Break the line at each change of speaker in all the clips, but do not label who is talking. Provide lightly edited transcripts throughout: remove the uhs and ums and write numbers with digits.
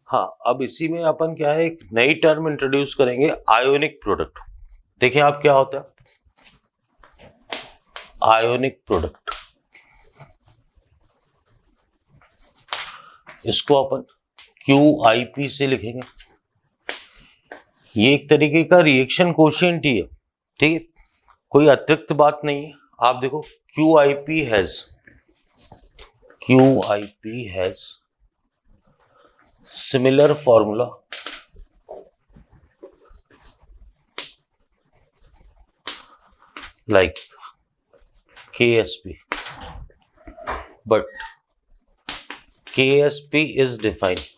हाँ, अब इसी में अपन क्या है, एक नई टर्म इंट्रोड्यूस करेंगे, आयोनिक प्रोडक्ट। देखिए आप क्या होता है आयोनिक प्रोडक्ट, इसको अपन QIP से लिखेंगे। ये एक तरीके का रिएक्शन कोशिएंट ही है, ठीक है, कोई अतिरिक्त बात नहीं है। आप देखो QIP has similar formula like KSP, but KSP is defined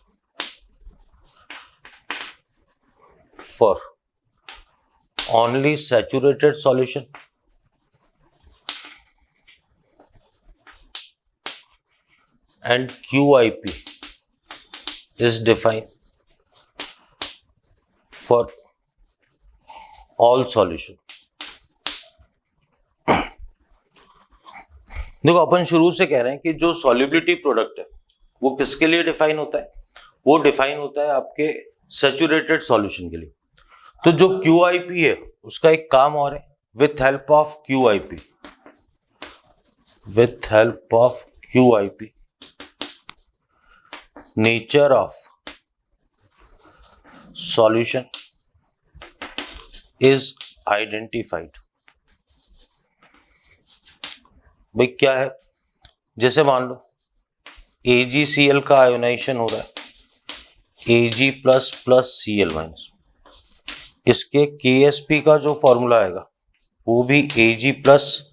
for only saturated solution and QIP is defined for all solution। देखो अपन शुरू से कह रहे हैं कि जो सॉल्युबिलिटी प्रोडक्ट है वो किसके लिए डिफाइन होता है, वो डिफाइन होता है आपके सैचुरेटेड सॉल्यूशन के लिए। तो जो QIP है उसका एक काम और है, with help of QIP nature of solution is identified. भाई क्या है, जैसे मान लो AgCl का आयोनाइजेशन हो रहा है, Ag plus plus Cl minus, इसके KSP का जो फॉर्मूला आएगा वो भी Ag प्लस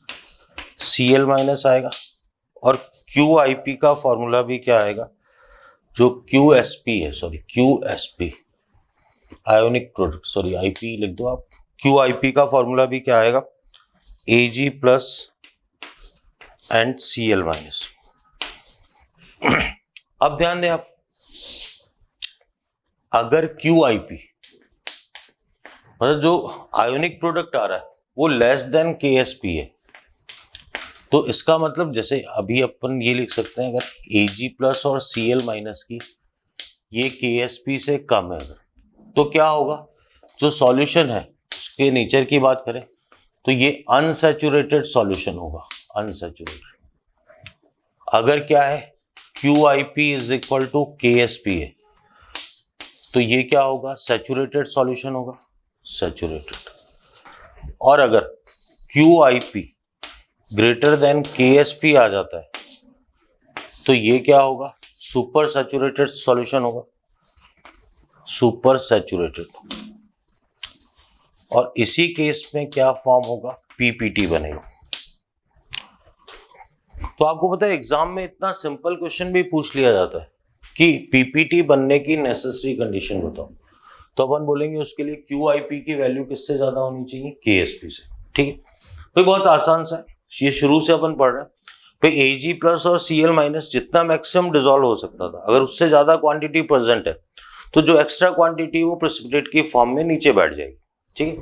Cl माइनस आएगा, और QIP का फॉर्मूला भी क्या आएगा, जो QSP है, QSP आयोनिक प्रोडक्ट, IP लिख दो आप, QIP का फॉर्मूला भी क्या आएगा, Ag plus and Cl minus. अब ध्यान दें आप, अगर QIP मतलब जो आयोनिक प्रोडक्ट आ रहा है वो लेस देन KSP है, तो इसका मतलब जैसे अभी अपन ये लिख सकते हैं, अगर Ag प्लस और Cl माइनस की ये KSP से कम है अगर, तो क्या होगा, जो सॉल्यूशन है उसके नेचर की बात करें तो ये अनसैचुरेटेड सॉल्यूशन होगा, अनसैचुरेटेड। अगर क्या है QIP is equal to KSP है तो ये क्या होगा, सैचुरेटेड सॉल्यूशन होगा, सैचुरेटेड। और अगर QIP ग्रेटर देन KSP आ जाता है तो ये क्या होगा, सुपर सैचुरेटेड सॉल्यूशन होगा, सुपर सैचुरेटेड। और इसी केस में क्या फॉर्म होगा, PPT बनेगा। तो आपको पता है एग्जाम में इतना सिंपल क्वेश्चन भी पूछ लिया जाता है कि PPT बनने की नेसेसरी कंडीशन बताओ, तो अपन बोलेंगे उसके लिए QIP की वैल्यू किससे ज्यादा होनी चाहिए, KSP से, ठीक है। तो बहुत आसान सा है, ये शुरू से अपन पढ़ रहे हैं। तो Ag प्लस और Cl माइनस जितना मैक्सिमम डिसॉल्व हो सकता था, अगर उससे ज्यादा क्वांटिटी प्रेजेंट है तो जो एक्स्ट्रा क्वांटिटी वो प्रेसिपिटेट की फॉर्म में नीचे बैठ जाएगी, ठीक है।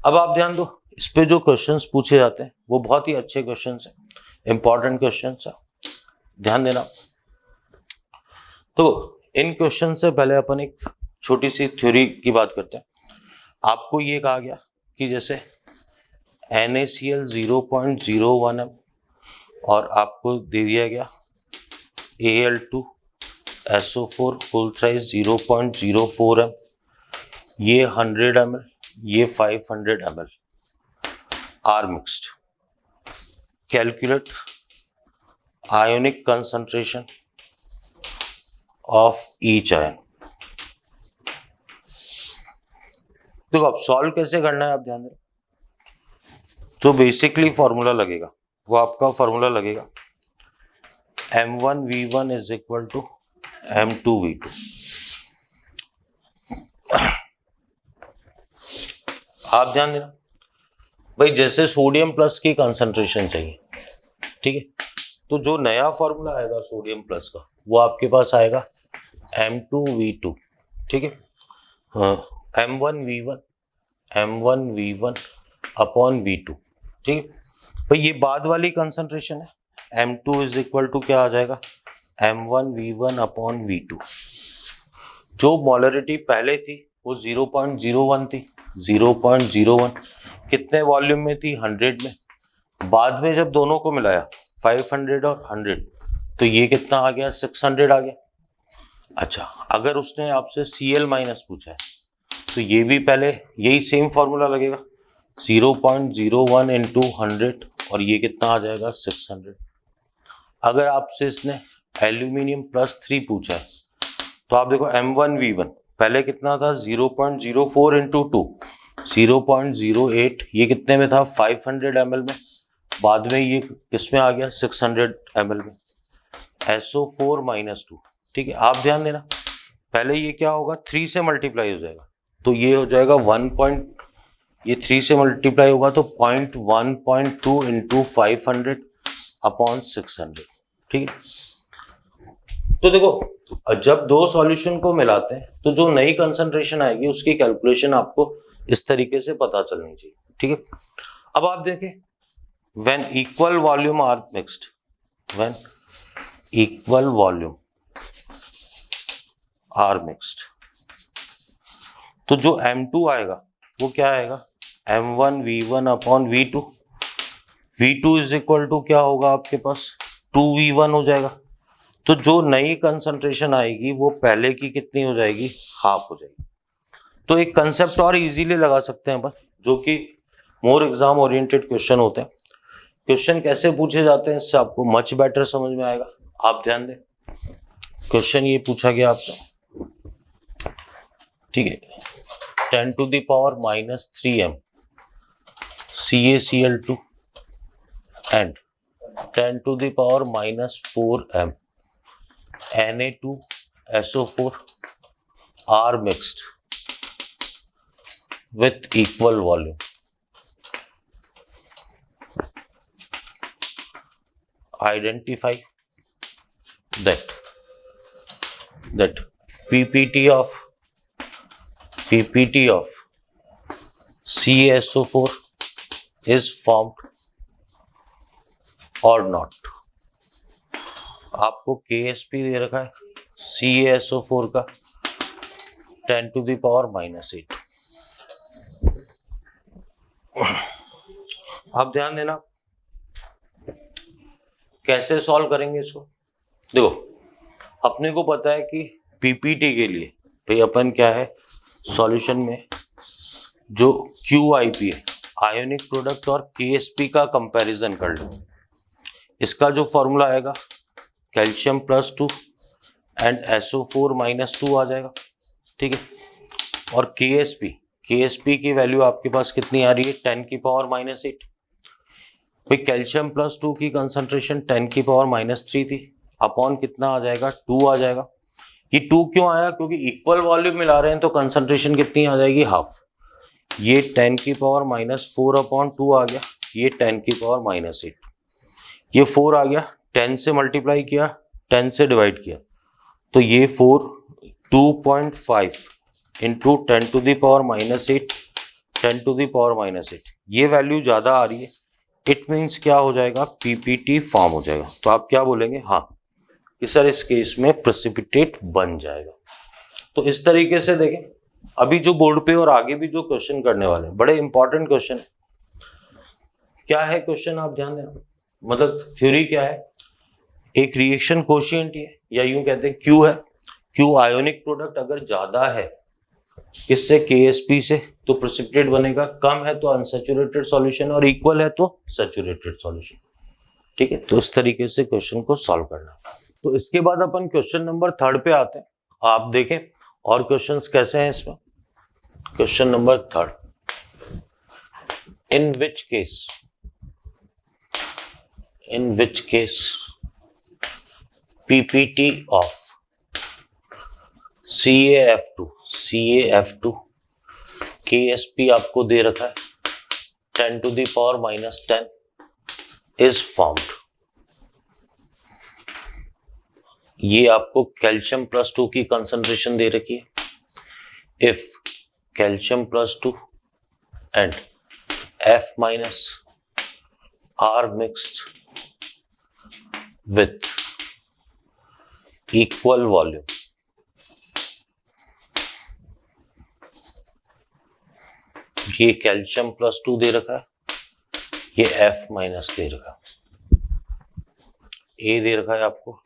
अब आप ध्यान दो, इस पे जो क्वेश्चंस पूछे जाते हैं वो बहुत ही अच्छे क्वेश्चंस हैं, इंपॉर्टेंट क्वेश्चंस है, ध्यान देना। तो इन क्वेश्चन से पहले अपन एक छोटी सी थ्योरी की बात करते हैं। आपको ये कहा गया कि जैसे NaCl 0.01 m और आपको दे दिया गया Al2SO4 होल थ्राइस 0.04 m, ये 100 ml, ये 500 ml are mixed. Calculate ionic concentration of each ion. देखो अब सॉल्व कैसे करना है आप ध्यान दें, जो बेसिकली फॉर्मूला लगेगा वो आपका फॉर्मूला लगेगा M1V1 is equal to M2V2। आप ध्यान देना भाई, जैसे सोडियम प्लस की कंसंट्रेशन चाहिए, ठीक है, तो जो नया फॉर्मूला आएगा सोडियम प्लस का वो आपके पास आएगा M2V2, ठीक है, हाँ, M1V1 अपॉन V2, ठीक है। भाई ये बाद वाली कंसंट्रेशन है, M2 इज इक्वल टू क्या आ जाएगा, M1V1 अपॉन V2। जो मोलरिटी पहले थी वो 0.01 थी, 0.01 कितने वॉल्यूम में थी, 100 में। बाद में जब दोनों को मिलाया 500 और 100 तो ये कितना आ गया, 600 आ गया। अच्छा, अगर उसने आपसे Cl माइनस पूछा है तो ये भी पहले यही सेम फॉर्मूला लगेगा, 0.01 इंटू 100 और ये कितना आ जाएगा, 600। अगर आपसे इसने एल्यूमिनियम +3 पूछा है तो आप देखो M1V1 पहले कितना था, 0.04 इंटू 2 0.08, ये कितने में था, 500 ml में। बाद में ये किसमें आ गया, 600 ml में, SO4 - 2। ठीक है, आप ध्यान देना, पहले ये क्या होगा, 3 से मल्टीप्लाई हो जाएगा तो ये हो जाएगा ये 3 से मल्टीप्लाई होगा तो 0.1.2 इंटू 500 अपॉन 600। ठीक है, तो देखो जब दो सॉल्यूशन को मिलाते हैं तो जो नई कंसंट्रेशन आएगी उसकी कैलकुलेशन आपको इस तरीके से पता चलनी चाहिए। ठीक है, अब आप देखें, when equal volume are mixed, when equal volume are mixed, तो जो M2 आएगा वो क्या आएगा, M1V1 upon V2। V2 is equal to क्या होगा आपके पास, 2V1 हो जाएगा। तो जो नई कंसंट्रेशन आएगी वो पहले की कितनी हो जाएगी, हाफ हो जाएगी। तो एक कंसेप्ट और इजीली लगा सकते हैं अपन, जो कि मोर एग्जाम ओरिएंटेड क्वेश्चन होते हैं। क्वेश्चन कैसे पूछे जाते हैं इससे आपको मच बेटर समझ में आएगा। आप ध्यान दें, क्वेश्चन ये पूछा गया आपसे, ठीक है, 10⁻³ CaCl2 and 10⁻⁴ Na2SO4 are mixed with equal volume. Identify that PPT of CaSO4 is formed or not। आपको KSP दे रखा है CaSO4 का 10⁻⁻8। आप ध्यान देना, कैसे सॉल्व करेंगे इसको। देखो, अपने को पता है कि पीपीटी के लिए भाई अपन क्या है, सॉल्यूशन में जो QIP है, आयोनिक प्रोडक्ट और KSP का कंपैरिजन कर लो। इसका जो फॉर्मूला आएगा, कैल्शियम +2 एंड SO4 - 2 आ जाएगा। ठीक है, और KSP की वैल्यू आपके पास कितनी आ रही है, 10⁻⁻8। भाई कैल्शियम +2 की कंसंट्रेशन 10⁻⁻3 थी, अपॉन कितना आ जाएगा, 2 आ जाएगा। ये 2 क्यों आया, क्योंकि इक्वल वॉल्यूम मिला रहे हैं तो कंसंट्रेशन कितनी आ जाएगी, हाफ। ये 10⁻⁻4 अपॉन 2 आ गया, ये 10⁻⁻8, ये 4 आ गया, 10 से मल्टीप्लाई किया, 10 से डिवाइड किया तो ये 4 2.5 इंटू 10⁻⁻8 10⁻⁻8, ये वैल्यू ज्यादा आ रही है। इट मीन्स क्या हो जाएगा, पीपीटी फॉर्म हो जाएगा। तो आप क्या बोलेंगे, हाँ कि सर इस केस में प्रेसिपिटेट बन जाएगा। तो इस तरीके से देखें, अभी जो बोर्ड पे और आगे भी जो क्वेश्चन करने वाले हैं बड़े इंपॉर्टेंट क्वेश्चन है। क्या है क्वेश्चन, आप ध्यान देना, मतलब थ्योरी क्या है, एक रिएक्शन कोशिएंट है, या यूं कहते हैं Q है। Q आयोनिक प्रोडक्ट अगर ज्यादा है किससे, KSP से, तो प्रेसिपिटेट बनेगा। कम है तो अनसैचुरेटेड सॉल्यूशन, और इक्वल है तो सैचुरेटेड सॉल्यूशन। ठीक है, तो इस तरीके से क्वेश्चन को सॉल्व करना। तो इसके बाद अपन क्वेश्चन नंबर 3 पे आते हैं। आप देखें और क्वेश्चंस कैसे हैं इसमें। Question number 3, in which case PPT of CaF2 KSP आपको दे रखा है 10⁻⁻10 is formed। ये आपको कैल्शियम +2 की कंसंट्रेशन दे रखी है। If calcium +2 and F- are mixed with equal volume, ये कैल्शियम +2 दे रखा है, ये F- दे रखा है, A दे रखा है आपको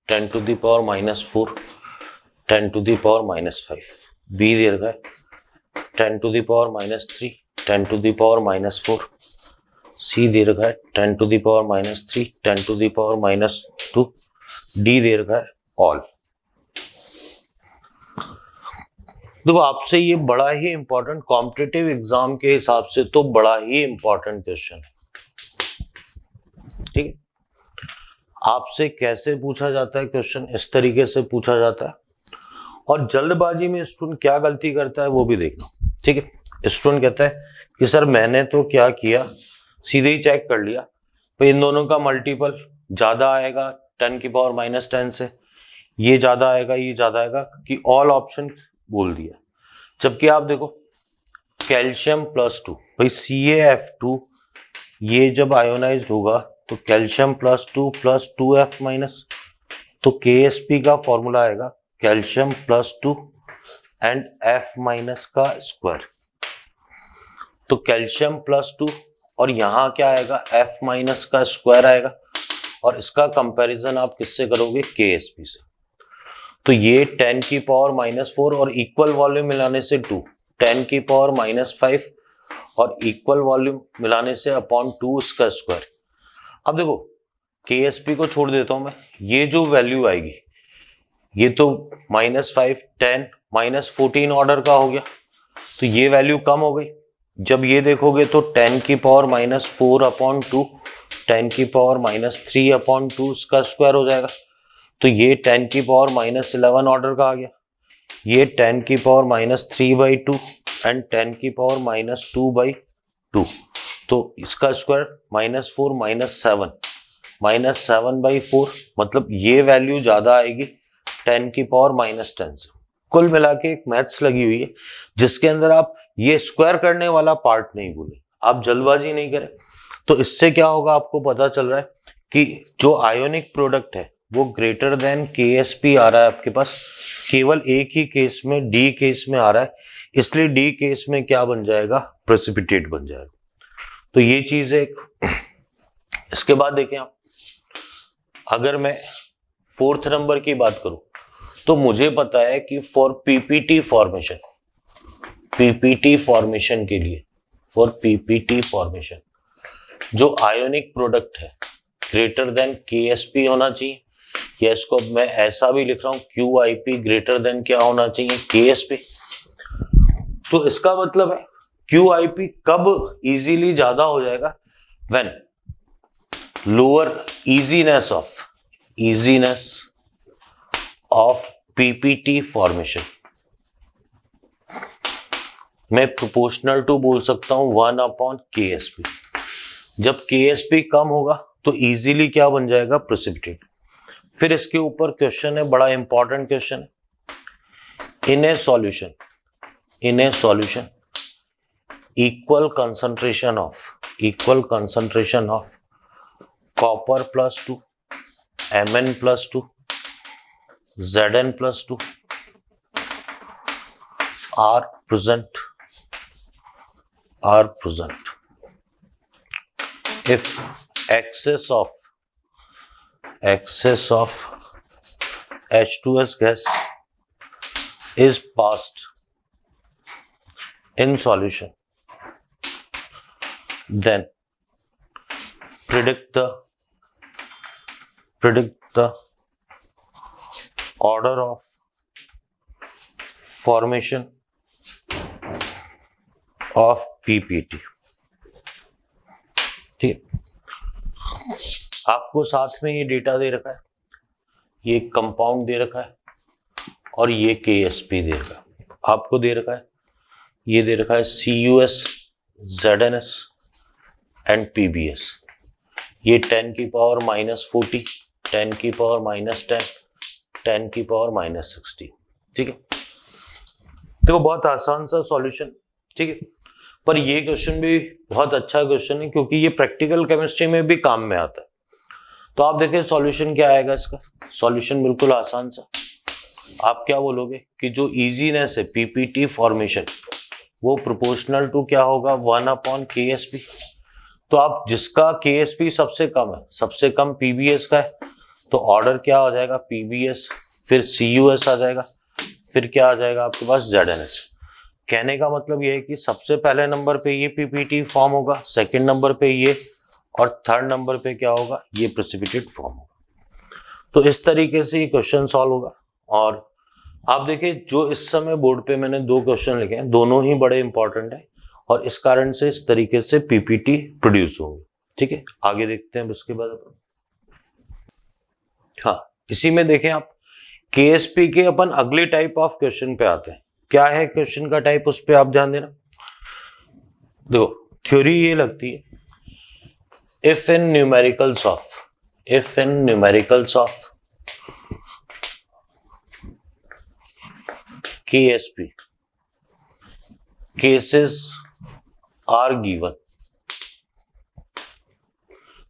10⁻⁻⁴, 10⁻⁻⁵, B दे रखा है 10⁻⁻3, 10⁻⁻⁴, C दे रखा है 10⁻⁻3, 10⁻⁻2, D दे रखा है ऑल। देखो आपसे ये बड़ा ही इंपॉर्टेंट, कॉम्पिटिटिव एग्जाम के हिसाब से तो बड़ा ही इंपॉर्टेंट क्वेश्चन है, ठीक है। आपसे कैसे पूछा जाता है क्वेश्चन, इस तरीके से पूछा जाता है, और जल्दबाजी में स्टूडेंट क्या गलती करता है वो भी देखना, ठीक है। स्टूडेंट कहता है कि सर मैंने तो क्या किया, सीधे ही चेक कर लिया, तो इन दोनों का मल्टीपल ज्यादा आएगा 10⁻⁻10 से, ये ज्यादा आएगा, ये ज्यादा आएगा, कि ऑल ऑप्शन बोल दिया। जबकि आप देखो कैल्शियम +2, भाई CaF2 ये जब आयोनाइज्ड होगा तो कैल्शियम +2 + 2F-, तो KSP का फॉर्मूला आएगा कैल्शियम +2 एंड F- का स्क्वायर। तो कैल्शियम +2 और यहाँ क्या आएगा, F- का स्क्वायर आएगा, और इसका कंपैरिजन आप किससे करोगे, KSP से। तो ये 10⁻⁻⁴ और इक्वल वॉल्यूम मिलाने से 2, 10⁻⁻⁵ और इक्वल वॉल्यूम मिलाने से /2 इसका स्क्वायर। अब देखो KSP को छोड़ देता हूं मैं, ये जो वैल्यू आएगी ये तो -5, 10, -14 ऑर्डर का हो गया, तो ये वैल्यू कम हो गई। जब ये देखोगे तो 10⁻⁻⁴/2, 10⁻⁻3/2 इसका स्क्वायर हो जाएगा, तो ये 10⁻11 ऑर्डर का आ गया, ये 10⁻3/2 एंड 10⁻2/2, तो इसका स्क्वायर -4 -7 7/4, मतलब ये वैल्यू ज्यादा आएगी 10⁻10 से। कुल मिला के एक मैथ्स लगी हुई है जिसके अंदर आप ये स्क्वायर करने वाला पार्ट नहीं भूले, आप जल्दबाजी नहीं करें। तो इससे क्या होगा, आपको पता चल रहा है कि जो आयोनिक प्रोडक्ट है वो ग्रेटर देन KSP आ रहा है आपके पास, केवल एक ही केस में, D केस में आ रहा है, इसलिए D केस में क्या बन जाएगा, प्रेसिपिटेट बन जाएगा। तो ये चीज है एक। इसके बाद देखें आप, अगर मैं 4th नंबर की बात करूं तो मुझे पता है कि for PPT formation, PPT formation के लिए, फॉर PPT फॉर्मेशन जो आयोनिक प्रोडक्ट है ग्रेटर देन KSP होना चाहिए, या इसको मैं ऐसा भी लिख रहा हूं QIP ग्रेटर देन क्या होना चाहिए, KSP। तो इसका मतलब है QIP कब इजीली ज्यादा हो जाएगा, when lower easiness of PPT formation. मैं प्रोपोर्शनल टू बोल सकता हूं 1/KSP। जब KSP कम होगा तो इजीली क्या बन जाएगा, प्रेसिपिटेट। फिर इसके ऊपर क्वेश्चन है, बड़ा इंपॉर्टेंट क्वेश्चन है, in a solution equal concentration of copper +2, Mn+2, Zn+2 are present if excess of H2S gas is passed in solution, then predict the order of formation of PPT। ठीक है, आपको साथ में ये data दे रखा है, ये कंपाउंड दे रखा है और ये KSP दे रखा है, आपको दे रखा है, ये दे रखा है CUS, ZNS एंड PBS। ये 10⁻⁻40, 10⁻⁻10, 10⁻⁻60। ठीक है, देखो बहुत आसान सा सॉल्यूशन, ठीक है। पर ये क्वेश्चन भी बहुत अच्छा क्वेश्चन है क्योंकि ये प्रैक्टिकल केमिस्ट्री में भी काम में आता है। तो आप देखें सॉल्यूशन क्या आएगा इसका, सॉल्यूशन बिल्कुल आसान सा। आप क्या बोलोगे कि जो इजीनेस है PPT फॉर्मेशन वो प्रोपोर्शनल टू क्या होगा 1/KSP। तो आप जिसका KSP सबसे कम है, सबसे कम PBS का है, तो ऑर्डर क्या हो जाएगा PBS, फिर CUS आ जाएगा, फिर क्या आ जाएगा आपके पास ZNS। कहने का मतलब ये है कि सबसे पहले नंबर पे ये PPT फॉर्म होगा, सेकंड नंबर पे ये, और थर्ड नंबर पे क्या होगा, ये प्रेसिपिटेट फॉर्म होगा। तो इस तरीके से ये क्वेश्चन सॉल्व होगा। और आप देखिए जो इस समय बोर्ड पे मैंने 2 क्वेश्चन लिखे हैं, दोनों ही बड़े इंपॉर्टेंट हैं और इस कारण से इस तरीके से PPT प्रोड्यूस होंगे। ठीक है, आगे देखते हैं उसके बाद अपन। हाँ, इसी में देखें आप KSP के अपन अगले टाइप ऑफ क्वेश्चन पे आते हैं। क्या है क्वेश्चन का टाइप, उस पर आप ध्यान देना। देखो थ्योरी ये लगती है, if in numericals of KSP cases are given,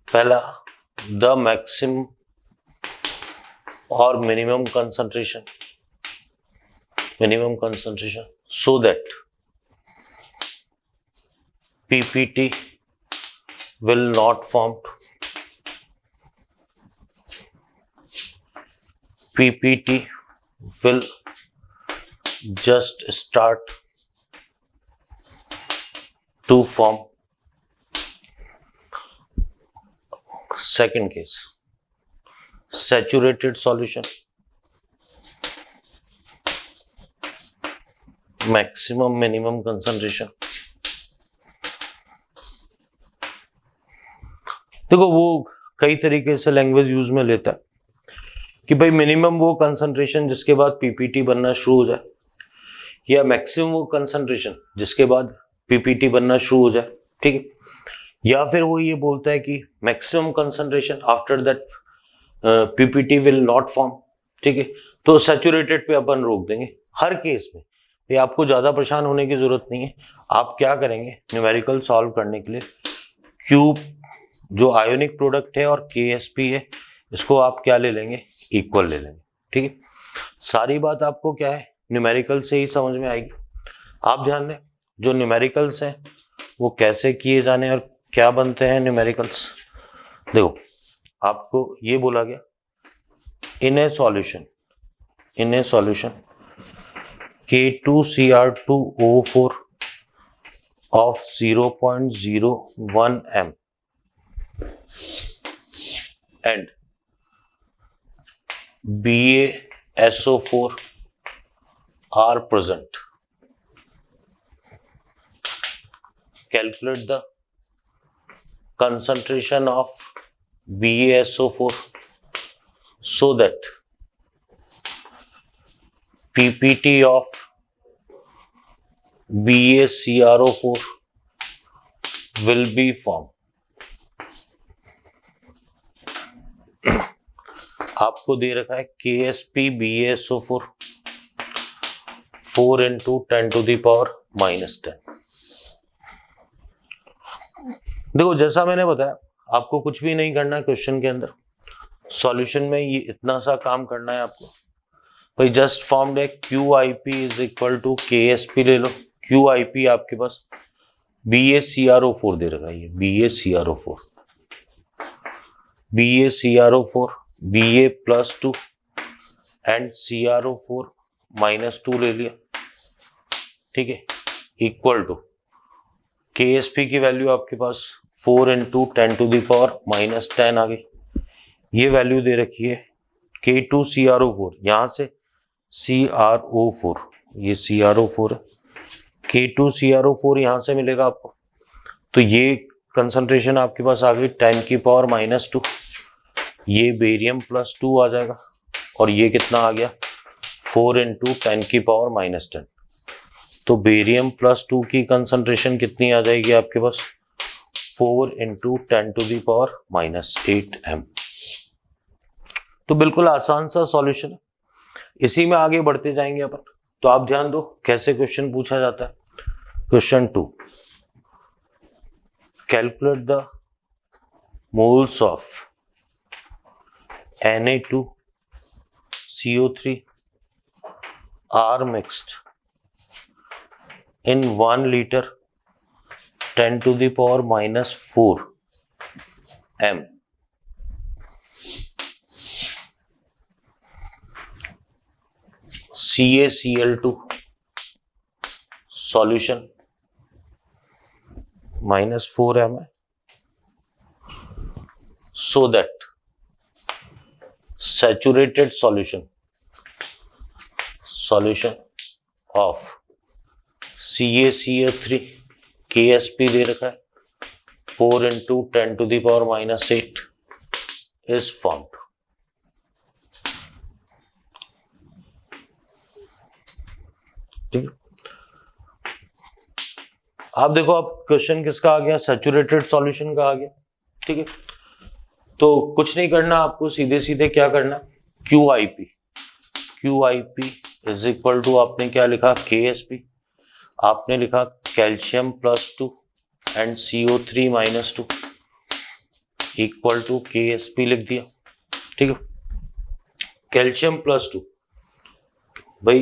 पहला द मैक्सिमम और minimum concentration so that PPT will not form, PPT will just start to form. Second case, saturated solution, maximum minimum concentration। देखो वो कई तरीके से language use में लेता है कि भाई मिनिमम वो कंसंट्रेशन जिसके बाद PPT बनना शुरू हो जाए, या मैक्सिमम वो कंसंट्रेशन जिसके बाद PPT बनना शुरू हो जाए। ठीक है, या फिर वो ये बोलता है कि maximum concentration after that PPT will not form. ठीक है, तो सैचुरेटेड पे अपन रोक देंगे हर केस में। ये आपको ज्यादा परेशान होने की जरूरत नहीं है। आप क्या करेंगे, न्यूमेरिकल सॉल्व करने के लिए क्यूब जो आयोनिक प्रोडक्ट है और KSP है, इसको आप क्या ले लेंगे, इक्वल ले लेंगे। ठीक है, सारी बात आपको क्या है न्यूमेरिकल से ही समझ में आएगी। आप ध्यान दें जो न्यूमेरिकल्स हैं वो कैसे किए जाने और क्या बनते हैं न्यूमेरिकल्स। देखो आपको ये बोला गया इन a solution K2Cr2O4 of 0.01 m and BaSO4 are present. Calculate the concentration of BaSO4 so that PPT of BaCrO4 will be formed. आपको दे रखा है KSP BaSO4 4 into 10 to the power minus 10। देखो जैसा मैंने बताया आपको कुछ भी नहीं करना है क्वेश्चन के अंदर, सॉल्यूशन में ये इतना सा काम करना है आपको। भाई जस्ट फॉर्म्ड है QIP is equal to KSP ले लो। QIP आपके पास BaCrO4 दे रखा है, ये BaCrO4 Ba +2 एंड CrO4 -2 ले लिया। ठीक है, इक्वल टू KSP की वैल्यू आपके पास 4 into 10 to the power -10 आ गई। ये वैल्यू दे रखी है K2Cr4, यहां से CrO4, ये CrO4 है, K2Cr4 यहां से मिलेगा आपको। तो ये कंसंट्रेशन आपके पास आ गई 10 की पावर -2, ये बेरियम +2 आ जाएगा और ये कितना आ गया 4 into 10 की पावर -10। तो बेरियम +2 की कंसंट्रेशन कितनी आ जाएगी आपके पास 4 into 10 to the power -8 m। तो बिल्कुल आसान सा सॉल्यूशन है, इसी में आगे बढ़ते जाएंगे अपन। तो आप ध्यान दो कैसे क्वेश्चन पूछा जाता है। Question 2, calculate the moles of Na2CO3 R mixed in 1 liter 10 to the power minus 4 m. CaCl2 solution minus 4 m है, so that saturated solution of CaCl3 KSP दे रखा है 4 into 10 to the power minus 8 is formed. ठीक है, आप देखो अब question किसका आ गया, सैचुरेटेड सॉल्यूशन का आ गया। ठीक है, तो कुछ नहीं करना आपको, सीधे सीधे क्या करना, QIP इज इक्वल टू आपने क्या लिखा, KSP, आपने लिखा calcium +2 and CO3 -2 equal to KSP लिख दिया। ठीक है, कैल्शियम +2 भाई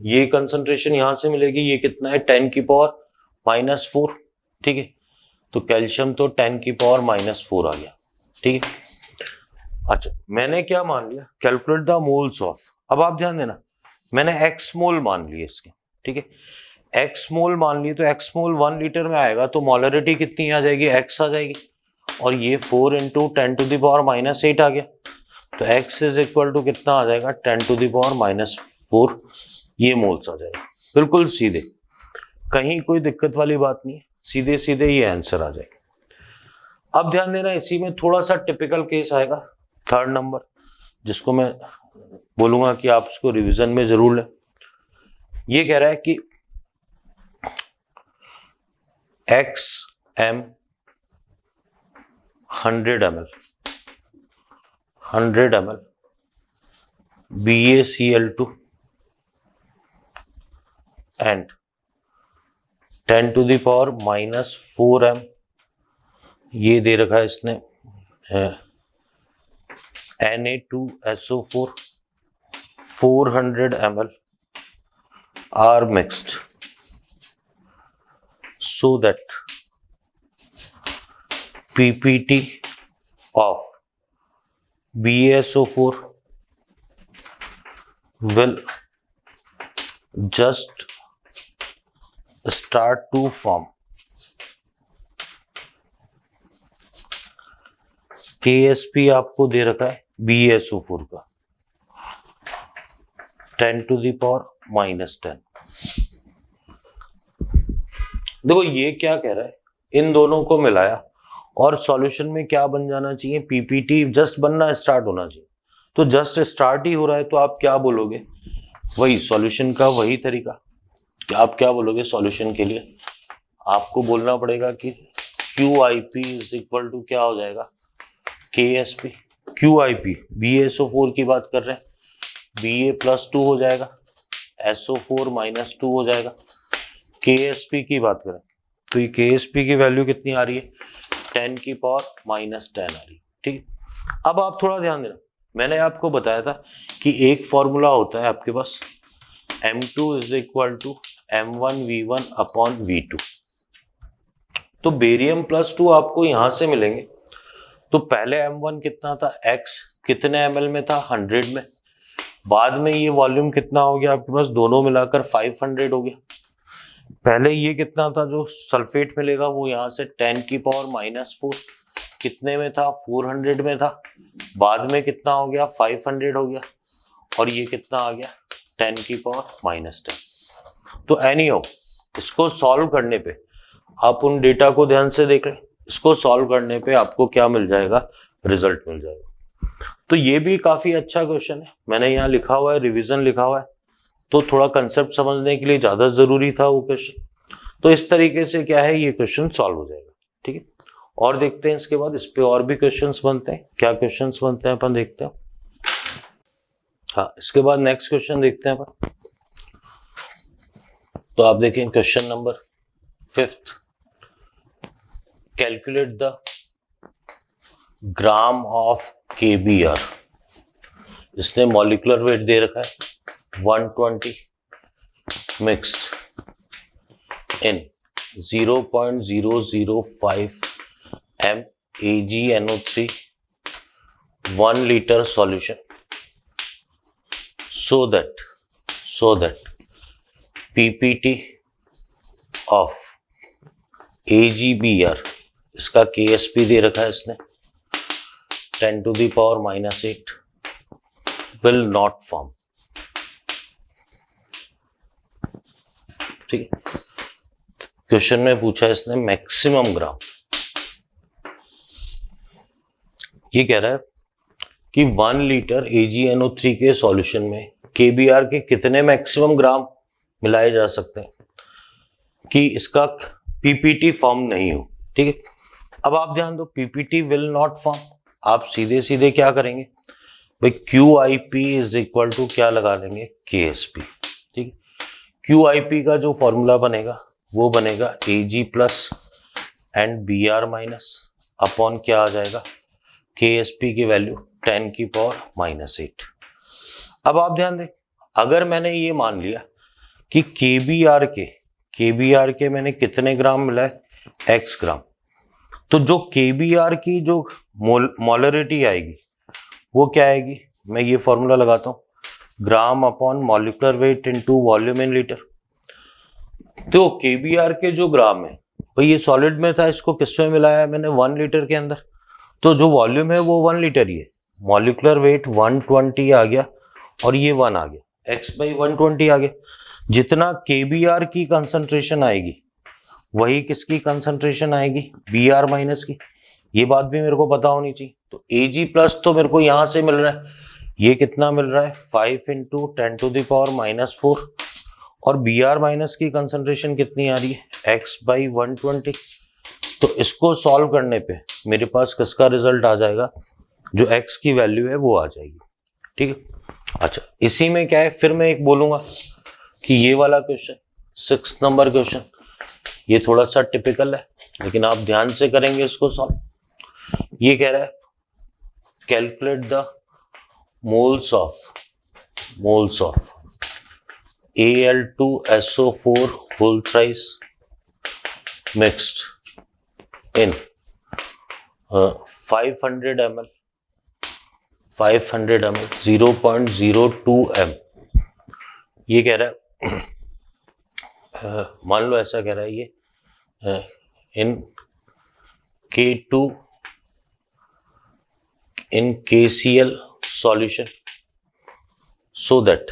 ये कंसंट्रेशन यहां से मिलेगी, ये कितना है 10 की पावर -4। ठीक है, तो कैल्शियम तो 10 की पावर -4 आ गया। ठीक है, अच्छा मैंने क्या मान लिया, कैलकुलेट द मोल्स ऑफ। अब आप ध्यान देना, मैंने एक्स मोल मान लिए इसके। ठीक है, एक्स मोल मान लिए तो एक्स मोल 1 लीटर में आएगा, तो मोलरिटी कितनी आ जाएगी, एक्स आ जाएगी, और ये 4 into 10 to the power -8 आ गया, तो x इज इक्वल टू कितना आ जाएगा 10 to the power -4, ये मोल्स आ जाएगा। बिल्कुल सीधे, कहीं कोई दिक्कत वाली बात नहीं है, सीधे सीधे ये आंसर आ जाएगा। अब ध्यान देना, इसी में थोड़ा सा टिपिकल केस आएगा, 3rd नंबर, जिसको मैं बोलूंगा कि आप उसको रिवीजन में जरूर लें। ये कह रहा है कि XM 100 ml BaCl2 and 10 to the power -4 m, ये दे रखा है इसने Na2SO4 400 ml are mixed so that PPT of BaSO4 will just start to form. KSP आपको दे रखा है BaSO4 का 10 to the power -10। देखो ये क्या कह रहा है, इन दोनों को मिलाया और सॉल्यूशन में क्या बन जाना चाहिए, पीपीटी जस्ट बनना स्टार्ट होना चाहिए। तो जस्ट स्टार्ट ही हो रहा है, तो आप क्या बोलोगे, वही सॉल्यूशन का वही तरीका, आप क्या बोलोगे सॉल्यूशन के लिए, आपको बोलना पड़ेगा कि QIP इज इक्वल टू क्या हो जाएगा, KSP। QIP BaSO4 की बात कर रहे हैं, Ba+2 हो जाएगा, SO4 -2 हो जाएगा। KSP की बात करें तो ये KSP की वैल्यू कितनी आ रही है, 10 की पावर -10 आ रही है। ठीक है, अब आप थोड़ा ध्यान देना, मैंने आपको बताया था कि एक फॉर्मूला होता है आपके पास, M2 is equal to M1V1/V2। तो बेरियम +2 आपको यहां से मिलेंगे, तो पहले M1 कितना था, X कितने ml में था, 100 में, बाद में ये वॉल्यूम कितना हो गया आपके पास, दोनों मिलाकर 500 हो गया। पहले ये कितना था, जो सल्फेट मिलेगा वो यहाँ से 10 की पावर -4 कितने में था, 400 में था, बाद में कितना हो गया 500 हो गया, और ये कितना आ गया 10 की पावर -10। तो एनीहाउ इसको सॉल्व करने पे आप उन डेटा को ध्यान से देख लें, इसको सॉल्व करने पे आपको क्या मिल जाएगा, रिजल्ट मिल जाएगा। तो ये भी काफी अच्छा क्वेश्चन है, मैंने यहाँ लिखा हुआ है, रिवीजन लिखा हुआ है, तो थोड़ा कंसेप्ट समझने के लिए ज्यादा जरूरी था वो क्वेश्चन। तो इस तरीके से क्या है, ये क्वेश्चन सॉल्व हो जाएगा। ठीक है, और देखते हैं इसके बाद इस पे और भी क्वेश्चंस बनते हैं, क्या क्वेश्चंस बनते हैं अपन देखते हैं। हाँ, इसके बाद नेक्स्ट क्वेश्चन देखते हैं अपन। तो आप देखें question number 5th, calculate the gram of KBr। इसने मॉलिक्यूलर वेट दे रखा है 120 mixed in 0.005 m AgNO3 1 liter solution so that PPT of AgBr, इसका KSP दे रखा है इसने 10⁻⁻8 will not form। ठीक है, क्वेश्चन में पूछा इसने मैक्सिमम ग्राम। ये कह रहा है कि 1 लीटर AgNO3 के सॉल्यूशन में KBr के कितने मैक्सिमम ग्राम मिलाए जा सकते हैं कि इसका PPT फॉर्म नहीं हो। ठीक है, अब आप ध्यान दो, PPT विल नॉट फॉर्म, आप सीधे सीधे क्या करेंगे भाई, QIP इज इक्वल टू क्या लगा लेंगे, KSP। ठीक है, QIP का जो फॉर्मूला बनेगा वो बनेगा Ag plus and Br minus upon क्या आ जाएगा, KSP की वैल्यू 10⁻⁻8। अब आप ध्यान दें, अगर मैंने ये मान लिया कि KBr के मैंने कितने ग्राम मिला है, x ग्राम, तो जो KBr की जो मोलरिटी आएगी वो क्या आएगी, मैं ये फॉर्मूला लगाता हूं, ग्राम upon molecular weight into volume in litre. तो KBr के जो ग्राम है भाई, ये सॉलिड में था, इसको किस में मिलाया मैंने, 1 लीटर के अंदर, तो जो वॉल्यूम है वो 1 लीटर ही है, मॉलिक्यूलर वेट 120 आ गया और ये 1 आ गया, x/120 आ गया। जितना KBr की कंसंट्रेशन आएगी वही किसकी कंसंट्रेशन आएगी, Br माइनस की। ये बात भी मेरे को पता होनी चाहिए। तो Ag प्लस तो मेरे को यहां से मिल रहा है, ये कितना मिल रहा है, 5 × 10⁻⁻4, और Br माइनस की कंसंट्रेशन कितनी आ रही है, x/120। तो इसको सॉल्व करने पे मेरे पास किसका रिजल्ट आ जाएगा, जो x की वैल्यू है वो आ जाएगी। ठीक है, अच्छा इसी में क्या है, फिर मैं एक बोलूंगा कि ये वाला क्वेश्चन 6 नंबर क्वेश्चन, ये थोड़ा सा टिपिकल है लेकिन आप ध्यान से करेंगे इसको सॉल्व। ये कह रहा है calculate the moles of Al2SO4 whole thrice mixed in 500 ml 0.02 m। ये कह रहा है मान लो ऐसा कह रहा है ये इन K2 in KCl solution so that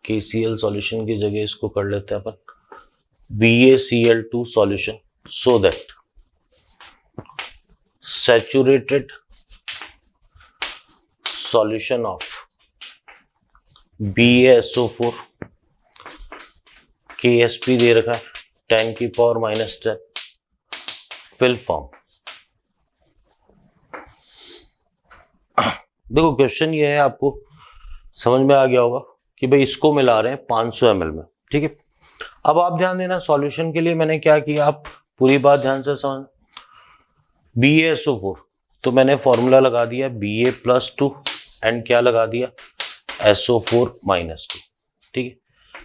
KCl solution की जगह इसको कर लेते हैं अपन BaCl2 solution so that saturated solution of BaSO4 KSP दे रखा है 10⁻⁻10 फिल फॉर्म। देखो क्वेश्चन ये है, आपको समझ में आ गया होगा कि भाई इसको मिला रहे हैं 500 ml में। ठीक है, अब आप ध्यान देना, सॉल्यूशन के लिए मैंने क्या किया, आप पूरी बात ध्यान से समझ। BaSO4 तो मैंने फॉर्मूला लगा दिया Ba+2 एंड क्या लगा दिया, SO4-2। ठीक है,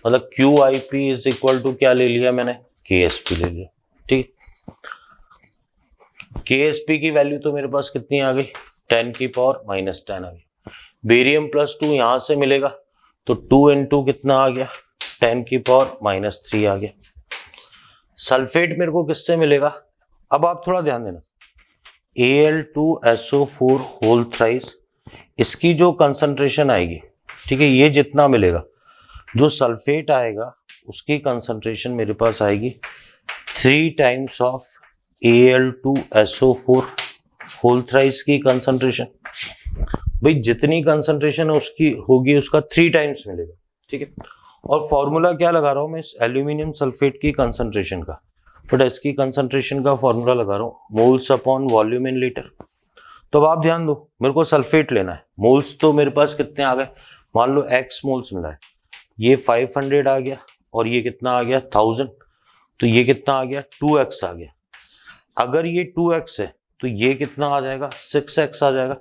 मतलब QIP इज इक्वल टू क्या ले लिया मैंने, KSP ले लिया। ठीक है, KSP की वैल्यू तो मेरे पास कितनी आ गई, 10⁻⁻10 आ गई। बेरियम +2 यहां से मिलेगा तो 2 × कितना आ गया, 10⁻⁻3 आ गया। सल्फेट मेरे को किससे मिलेगा, अब आप थोड़ा ध्यान देना, Al2SO4 होल थ्राइस, इसकी जो कंसंट्रेशन आएगी, ठीक है, ये जितना मिलेगा, जो सल्फेट आएगा उसकी कंसंट्रेशन मेरे पास आएगी 3 times of Al2SO4 whole thrice की कंसंट्रेशन। भाई जितनी कंसंट्रेशन है उसकी होगी उसका 3 टाइम्स मिलेगा। ठीक है, और फॉर्मूला क्या लगा रहा हूं मैं, इस एल्यूमिनियम सल्फेट की कंसंट्रेशन का, बट इसकी कंसंट्रेशन का फॉर्मूला लगा रहा हूं moles upon volume in litre. तो अब आप ध्यान दो, मेरे को सल्फेट लेना है, मोल्स तो मेरे पास कितने आ गए, मान लो x मोल्स मिला है, ये 500 आ गया और ये कितना आ गया 1000, तो ये कितना आ गया 2x आ गया। अगर ये 2x है तो ये कितना आ जाएगा 6x आ जाएगा।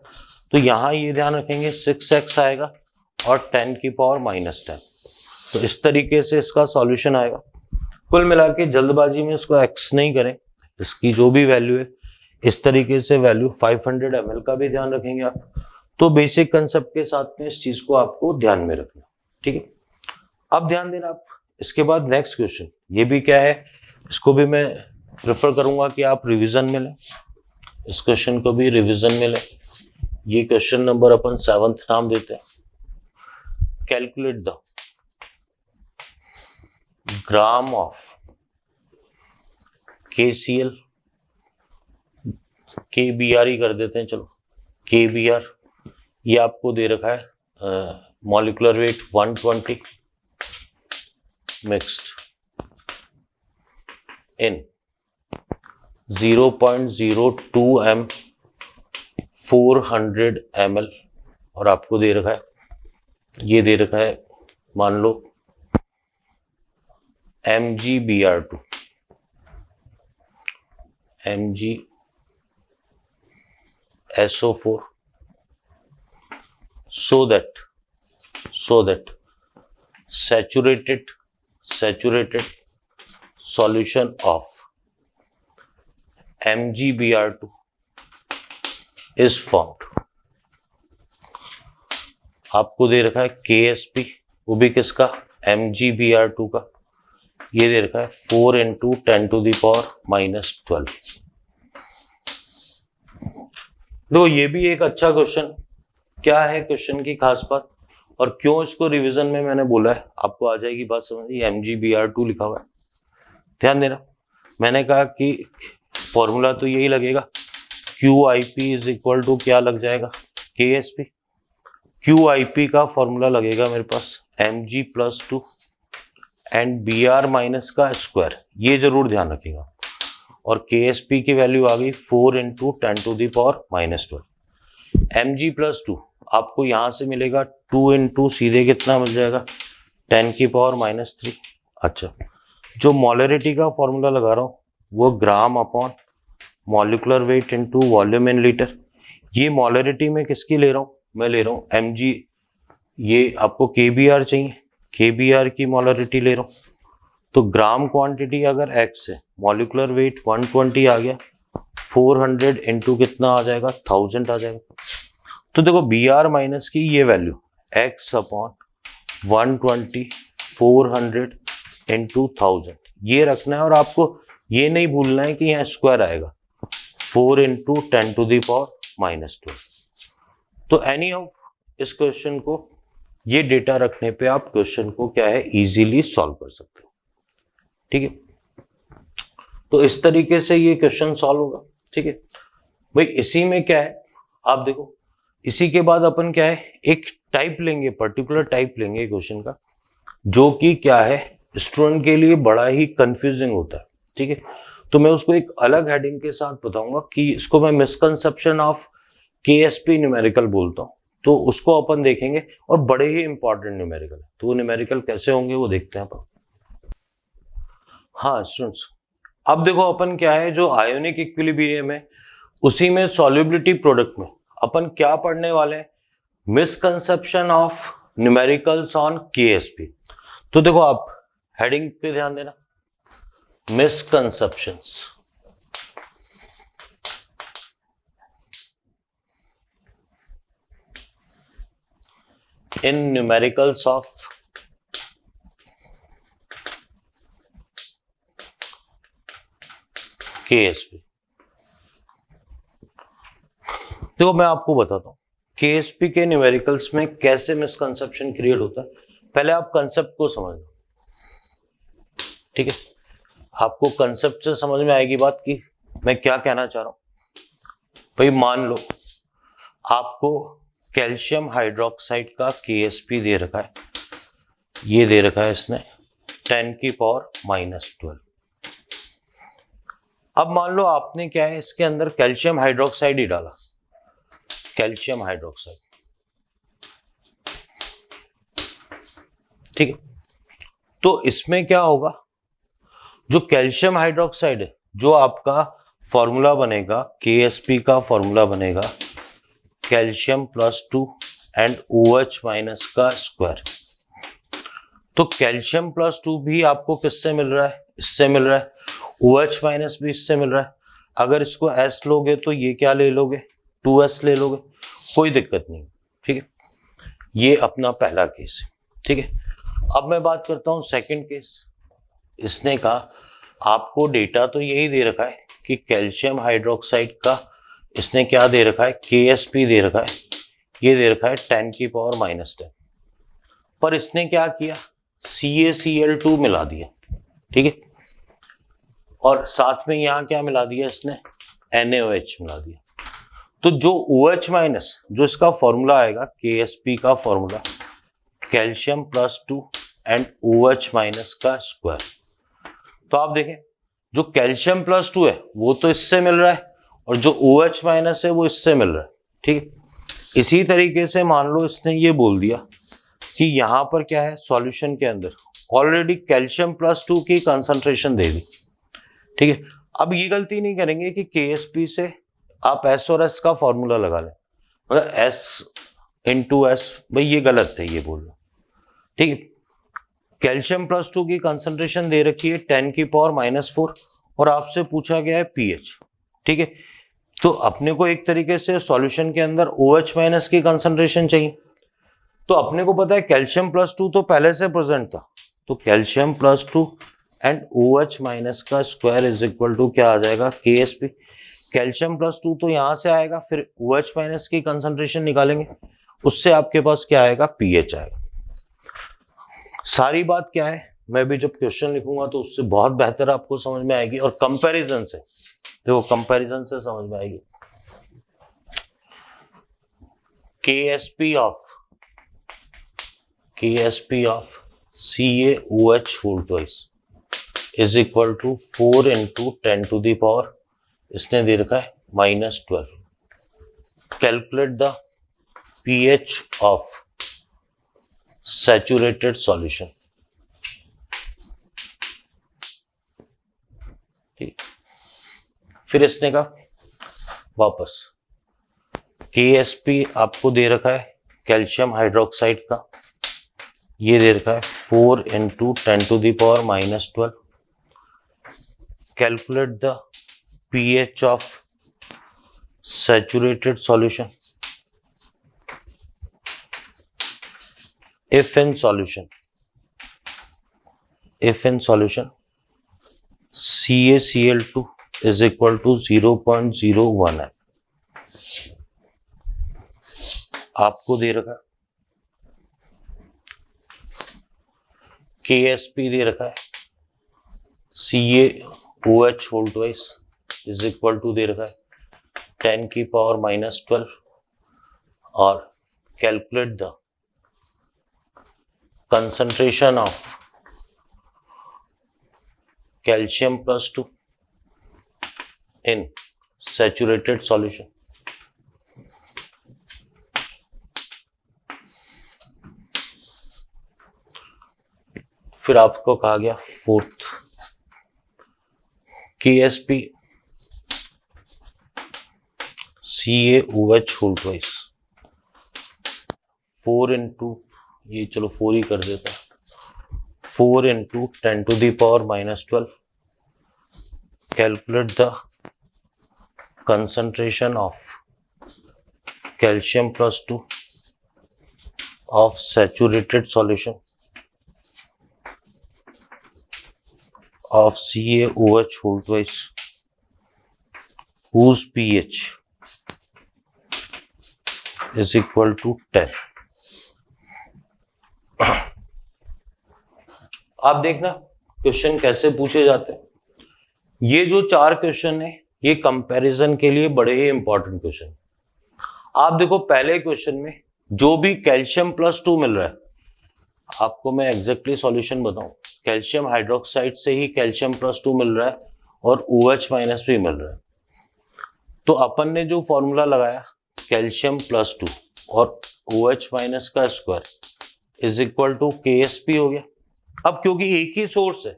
तो यहां ये ध्यान रखेंगे 6x आएगा और 10⁻⁻10। तो इस तरीके से इसका सॉल्यूशन आएगा। कुल मिला के जल्दबाजी में इसको एक्स नहीं करें, इसकी जो भी वैल्यू है इस तरीके से वैल्यू 500 ml का भी ध्यान रखेंगे आप। तो बेसिक कंसेप्ट के साथ में इस चीज को आपको ध्यान में रखना, ठीक है। अब ध्यान देना आप, इसके बाद नेक्स्ट क्वेश्चन, ये भी क्या है, इसको भी मैं प्रेफर करूंगा कि आप रिवीजन में लें, इस क्वेश्चन को भी रिवीजन में लें। ये क्वेश्चन नंबर अपन 7th नाम देते हैं। Calculate the gram of KCl, KBr ही कर देते हैं, चलो KBr, ये आपको दे रखा है मॉलिक्यूलर वेट 120 मिक्स्ड इन 0.02 m 400 ml, और आपको दे रखा है, ये दे रखा है मान लो MgBr2 MgSO4 so that saturated solution of MgBr2 is formed। आपको दे रखा है KSP, वो भी किसका, MgBr2 का, ये दे रखा है 4 × 10⁻⁻12। तो ये भी एक अच्छा क्वेश्चन, क्या है क्वेश्चन की खास बात और क्यों इसको रिवीजन में मैंने बोला है, आपको आ जाएगी बात समझ। MgBr2 लिखा हुआ है, ध्यान देना। मैंने कहा कि फॉर्मूला तो यही लगेगा, QIP इज इक्वल टू क्या लग जाएगा, KSP। QIP का फॉर्मूला लगेगा मेरे पास Mg+2 एंड Br माइनस का स्क्वायर, ये जरूर ध्यान रखिएगा। और KSP की वैल्यू आ गई 4 × 10⁻⁻12। Mg+2 आपको यहां से मिलेगा 2 × सीधे कितना मिल जाएगा 10⁻³ अच्छा, जो मॉलरिटी का फॉर्मूला लगा रहा हूं वो ग्राम upon molecular weight into volume in litre. ये मॉलरिटी में किसकी ले रहा हूं, मैं ले रहा हूं Mg, ये आपको KBr चाहिए, KBr की मॉलरिटी ले रहा हूं। तो ग्राम क्वांटिटी अगर x है, मॉलिक्यूलर वेट 120 आ गया, 400 × कितना आ जाएगा 1000 आ जाएगा। तो देखो Br माइनस की ये वैल्यू x अपॉन 120 400 × 1000 ये रखना है, और आपको ये नहीं भूलना है कि यहाँ स्क्वायर आएगा 4 × 10⁻⁻12। तो एनी हाउ इस क्वेश्चन को, ये डेटा रखने पे आप क्वेश्चन को क्या है इजीली सॉल्व कर सकते हो, ठीक है। तो इस तरीके से ये क्वेश्चन सॉल्व होगा, ठीक है भाई। इसी में क्या है आप देखो, इसी के बाद अपन क्या है एक टाइप लेंगे, पर्टिकुलर टाइप लेंगे क्वेश्चन का, जो कि क्या है स्टूडेंट के लिए बड़ा ही कंफ्यूजिंग होता है, ठीक है। तो मैं उसको एक अलग हेडिंग के साथ बताऊंगा कि इसको मैं मिसकंसेप्शन ऑफ KSP न्यूमेरिकल बोलता हूं, तो उसको अपन देखेंगे, और बड़े ही इंपॉर्टेंट न्यूमेरिकल है। तो वो न्यूमेरिकल कैसे होंगे वो देखते हैं अपन। हाँ स्टूडेंट्स, अब देखो अपन क्या है, जो आयोनिक इक्विलिब्रियम है उसी में सॉल्युबिलिटी प्रोडक्ट में अपन क्या पढ़ने वाले हैं, misconception of numericals on KSP। तो देखो आप हेडिंग पे ध्यान देना, misconceptions in numericals of KSP। देखो मैं आपको बताता हूं KSP के न्यूमेरिकल्स में कैसे मिसकंसेप्शन क्रिएट होता है। पहले आप कंसेप्ट को समझ लो, ठीक है। आपको कंसेप्ट से समझ में आएगी बात कि मैं क्या कहना चाह रहा हूं। भाई मान लो आपको कैल्शियम हाइड्रोक्साइड का KSP दे रखा है, ये दे रखा है इसने 10⁻⁻12। अब मान लो आपने क्या है इसके अंदर कैल्शियम हाइड्रोक्साइड ही डाला, कैल्शियम हाइड्रोक्साइड, ठीक है। तो इसमें क्या होगा, जो कैल्शियम हाइड्रोक्साइड है, जो आपका फॉर्मूला बनेगा KSP का फॉर्मूला बनेगा कैल्शियम +2 एंड OH माइनस का स्क्वायर। तो कैल्शियम +2 भी आपको किससे मिल रहा है, इससे मिल रहा है, OH माइनस भी इससे मिल रहा है। अगर इसको S लोगे तो ये क्या ले लोगे, 2S ले लोगे, कोई दिक्कत नहीं। ठीक है, ये अपना पहला केस है। ठीक है, अब मैं बात करता हूं सेकंड केस। इसने कहा आपको डेटा तो यही दे रखा है कि कैल्शियम हाइड्रोक्साइड का इसने क्या दे रखा है, KSP दे रखा है, ये दे रखा है 10⁻⁻10। पर इसने क्या किया, CaCl2 मिला दिया। ठीक है, और साथ में यहां क्या मिला दिया इसने, NaOH मिला दिया। तो जो OH माइनस, जो इसका फॉर्मूला आएगा KSP का formula, calcium +2 and OH minus का स्क्वायर। तो आप देखें जो कैल्शियम +2 है वो तो इससे मिल रहा है, और जो OH माइनस है वो इससे मिल रहा है। ठीक है, इसी तरीके से मान लो इसने ये बोल दिया कि यहां पर क्या है, सॉल्यूशन के अंदर ऑलरेडी कैल्शियम +2 की कंसंट्रेशन दे दी। ठीक है, अब ये गलती नहीं करेंगे कि KSP से आप S और S का फॉर्मूला लगा लें, मतलब S × S, भाई ये गलत है ये बोलना। ठीक है, कैल्शियम +2 की कंसंट्रेशन दे रखी है 10⁻⁻4 और आपसे पूछा गया है pH। ठीक है, तो अपने को एक तरीके से सॉल्यूशन के अंदर OH माइनस की कंसंट्रेशन चाहिए। तो अपने को पता है कैल्शियम +2 तो पहले से प्रेजेंट था, तो कैल्शियम +2 एंड OH माइनस का स्क्वायर इज इक्वल टू क्या आ जाएगा, KSP। कैल्शियम +2 तो यहां से आएगा, फिर OH माइनस की कंसंट्रेशन निकालेंगे, उससे आपके पास क्या आएगा, pH आएगा। सारी बात क्या है, मैं भी जब क्वेश्चन लिखूंगा तो उससे बहुत बेहतर आपको समझ में आएगी, और कंपैरिजन से, देखो कंपैरिजन से समझ में आएगी। KSP of CaOH whole twice is equal to 4 × 10⁻, इसने दे रखा है -12। Calculate the pH of saturated solution. ठीक, फिर इसने कहा वापस KSP आपको दे रखा है कैल्शियम हाइड्रोक्साइड का, ये दे रखा है 4 × 10⁻⁻12। Calculate the pH of saturated solution. If in solution CaCl2 is equal to 0.01 है, आपको दे रखा KSP दे रखा है CaOH whole twice is equal to दे रखा है 10⁻⁻12, और calculate the concentration of calcium +2 in saturated solution। फिर आपको कहा गया fourth, KSP CaOH whole twice 4 × ये चलो 4 ही कर देता है, 4 × 10⁻⁻12। Calculate the concentration of calcium +2 of saturated solution of CaOH whole twice whose pH is equal to 10। आप देखना क्वेश्चन कैसे पूछे जाते हैं। ये जो 4 क्वेश्चन है ये कंपैरिजन के लिए बड़े ही इंपॉर्टेंट क्वेश्चन। आप देखो पहले क्वेश्चन में जो भी कैल्शियम +2 मिल रहा है, आपको मैं एग्जैक्टली सॉल्यूशन बताऊं, कैल्शियम हाइड्रोक्साइड से ही कैल्शियम +2 मिल रहा है और OH माइनस भी मिल रहा है। तो अपन ने जो फॉर्मूला लगाया कैल्शियम +2 और OH माइनस का square is equal to KSP हो गया। अब क्योंकि एक ही सोर्स है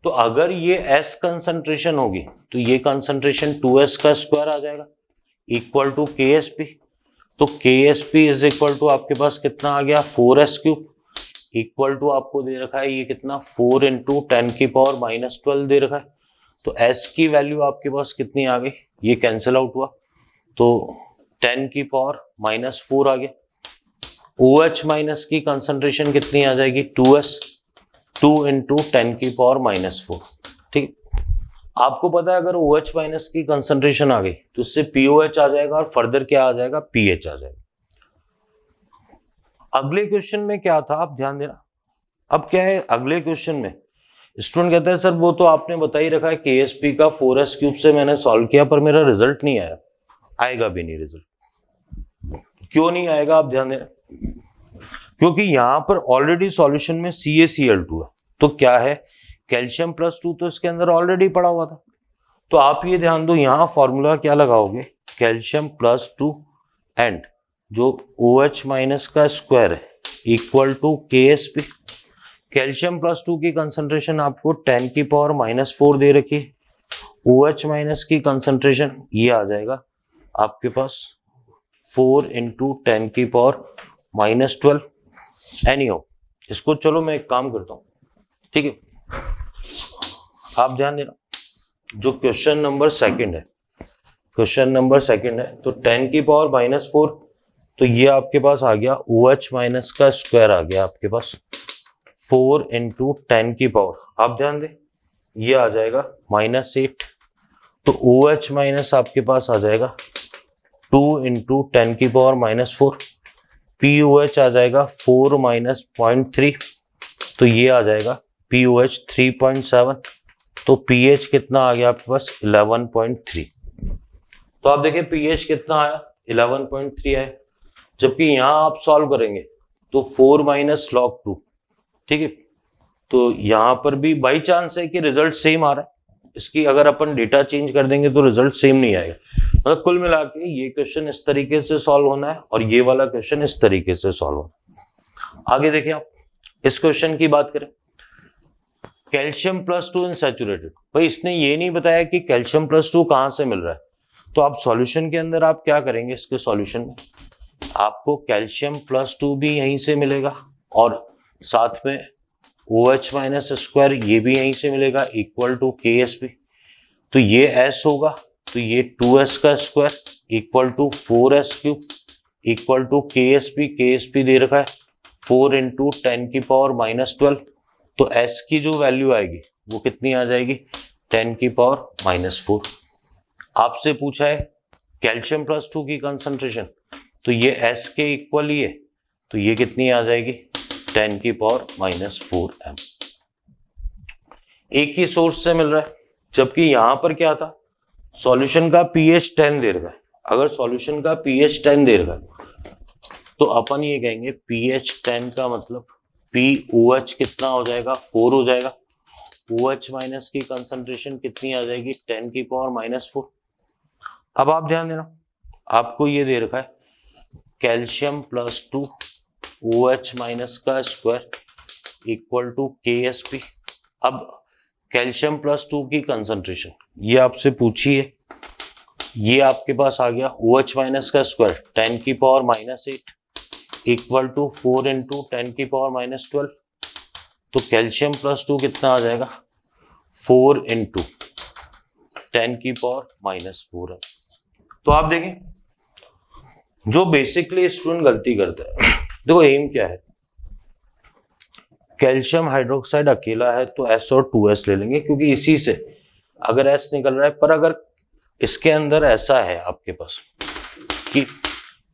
तो अगर ये S कंसंट्रेशन होगी तो ये कंसंट्रेशन 2S का स्क्वायर आ जाएगा इक्वल टू KSP। तो KSP इज इक्वल टू आपके पास कितना आ गया 4S क्यूब इक्वल टू आपको दे रखा है ये कितना 4 इंटू 10⁻⁻12 दे रखा है। तो s की वैल्यू आपके पास कितनी आ गई, ये कैंसिल आउट हुआ तो 10⁻⁻4 आ गया। OH माइनस की कंसंट्रेशन कितनी आ जाएगी 2s, 2 इंटू 10⁻⁻4। ठीक, आपको पता है अगर OH माइनस की कंसंट्रेशन आ गई तो इससे POH आ जाएगा और फर्दर क्या आ जाएगा PH आ जाएगा। अगले क्वेश्चन में क्या था आप ध्यान देना। अब क्या है अगले क्वेश्चन में स्टूडेंट कहता है सर वो तो आपने बता ही रखा है KSP का 4s³ से मैंने सॉल्व किया पर मेरा रिजल्ट नहीं आया। आएगा भी नहीं रिजल्ट, क्यों नहीं आएगा आप ध्यान देना, क्योंकि यहां पर ऑलरेडी सॉल्यूशन में CaCl2 है। तो क्या है कैल्शियम +2 तो इसके अंदर ऑलरेडी पड़ा हुआ था। तो आप ये ध्यान दो यहां फॉर्मूला क्या लगाओगे, कैल्शियम +2 एंड जो OH माइनस का स्क्वायर है इक्वल टू KSP। कैल्शियम +2 की कंसंट्रेशन आपको 10⁻⁻4 दे रखी है। OH माइनस की कंसंट्रेशन ये आ जाएगा आपके पास 4 इंटू 10⁻⁻12। एनीहो इसको चलो मैं एक काम करता हूँ, ठीक है, आप ध्यान देना। जो क्वेश्चन नंबर सेकंड है, क्वेश्चन नंबर सेकंड है तो 10⁻⁻4 तो ये आपके पास आ गया OH माइनस का स्क्वायर आ गया आपके पास 4 इंटू 10 की पावर, आप ध्यान दें ये आ जाएगा -8। तो OH माइनस आपके पास आ जाएगा 2 इंटू 10⁻⁻4, POH आ जाएगा 4 माइनस 0.3 तो ये आ जाएगा POH 3.7। तो pH कितना आ गया आपके पास 11.3। तो आप देखिए pH कितना आया 11.3 आया, जबकि यहां आप सॉल्व करेंगे तो 4 माइनस log 2, ठीक है। तो यहां पर भी बाई चांस है कि रिजल्ट सेम आ रहा है, इसकी अगर अपन डेटा चेंज कर देंगे तो रिजल्ट सेम नहीं आएगा। मतलब कुल मिला के ये क्वेश्चन इस तरीके से सॉल्व होना है और ये वाला क्वेश्चन इस तरीके से सॉल्व होना है। आगे देखिए आप इस क्वेश्चन की बात करें, कैल्शियम +2 इन सैचुरेटेड। भाई इसने ये नहीं बताया कि कैल्शियम +2 कहां से मिल रहा है। तो आप सॉल्यूशन के अंदर आप क्या करेंगे, इसके सॉल्यूशन में आपको कैल्शियम +2 भी यहीं से मिलेगा और साथ में OH माइनस स्क्वायर ये भी यहीं से मिलेगा इक्वल टू KSP। तो ये S होगा तो ये 2s का square equal to 4s³ equal to KSP। KSP दे रखा है 4 इंटू 10⁻⁻12। तो S की जो वैल्यू आएगी वो कितनी आ जाएगी 10⁻⁻4। आपसे पूछा है कैल्शियम +2 की कंसंट्रेशन तो ये S के इक्वल ही है तो ये कितनी आ जाएगी 10⁻⁻4 m। एक ही सोर्स से मिल रहा है, जबकि यहां पर क्या था सॉल्यूशन का pH 10 दे रखा है। अगर सॉल्यूशन का pH 10 दे रखा है तो अपन ये कहेंगे pH 10 का मतलब POH कितना हो जाएगा 4 हो जाएगा। OH माइनस की कंसंट्रेशन कितनी आ जाएगी 10⁻⁻4। अब आप ध्यान देना आपको ये दे रखा है कैल्शियम +2 OH माइनस का स्क्वायर इक्वल टू KSP। अब कैल्शियम +2 की कंसंट्रेशन ये आपसे पूछी है, ये आपके पास आ गया OH माइनस का स्क्वायर 10⁻⁻8 इक्वल टू 4 इंटू 10⁻⁻12। तो कैल्शियम +2 कितना आ जाएगा 4 इंटू 10⁻⁻4 है। तो आप देखें जो बेसिकली स्टूडेंट गलती करता है, देखो एम क्या है, कैल्शियम हाइड्रोक्साइड अकेला है तो S और 2s ले लेंगे क्योंकि इसी से अगर S निकल रहा है। पर अगर इसके अंदर ऐसा है आपके पास कि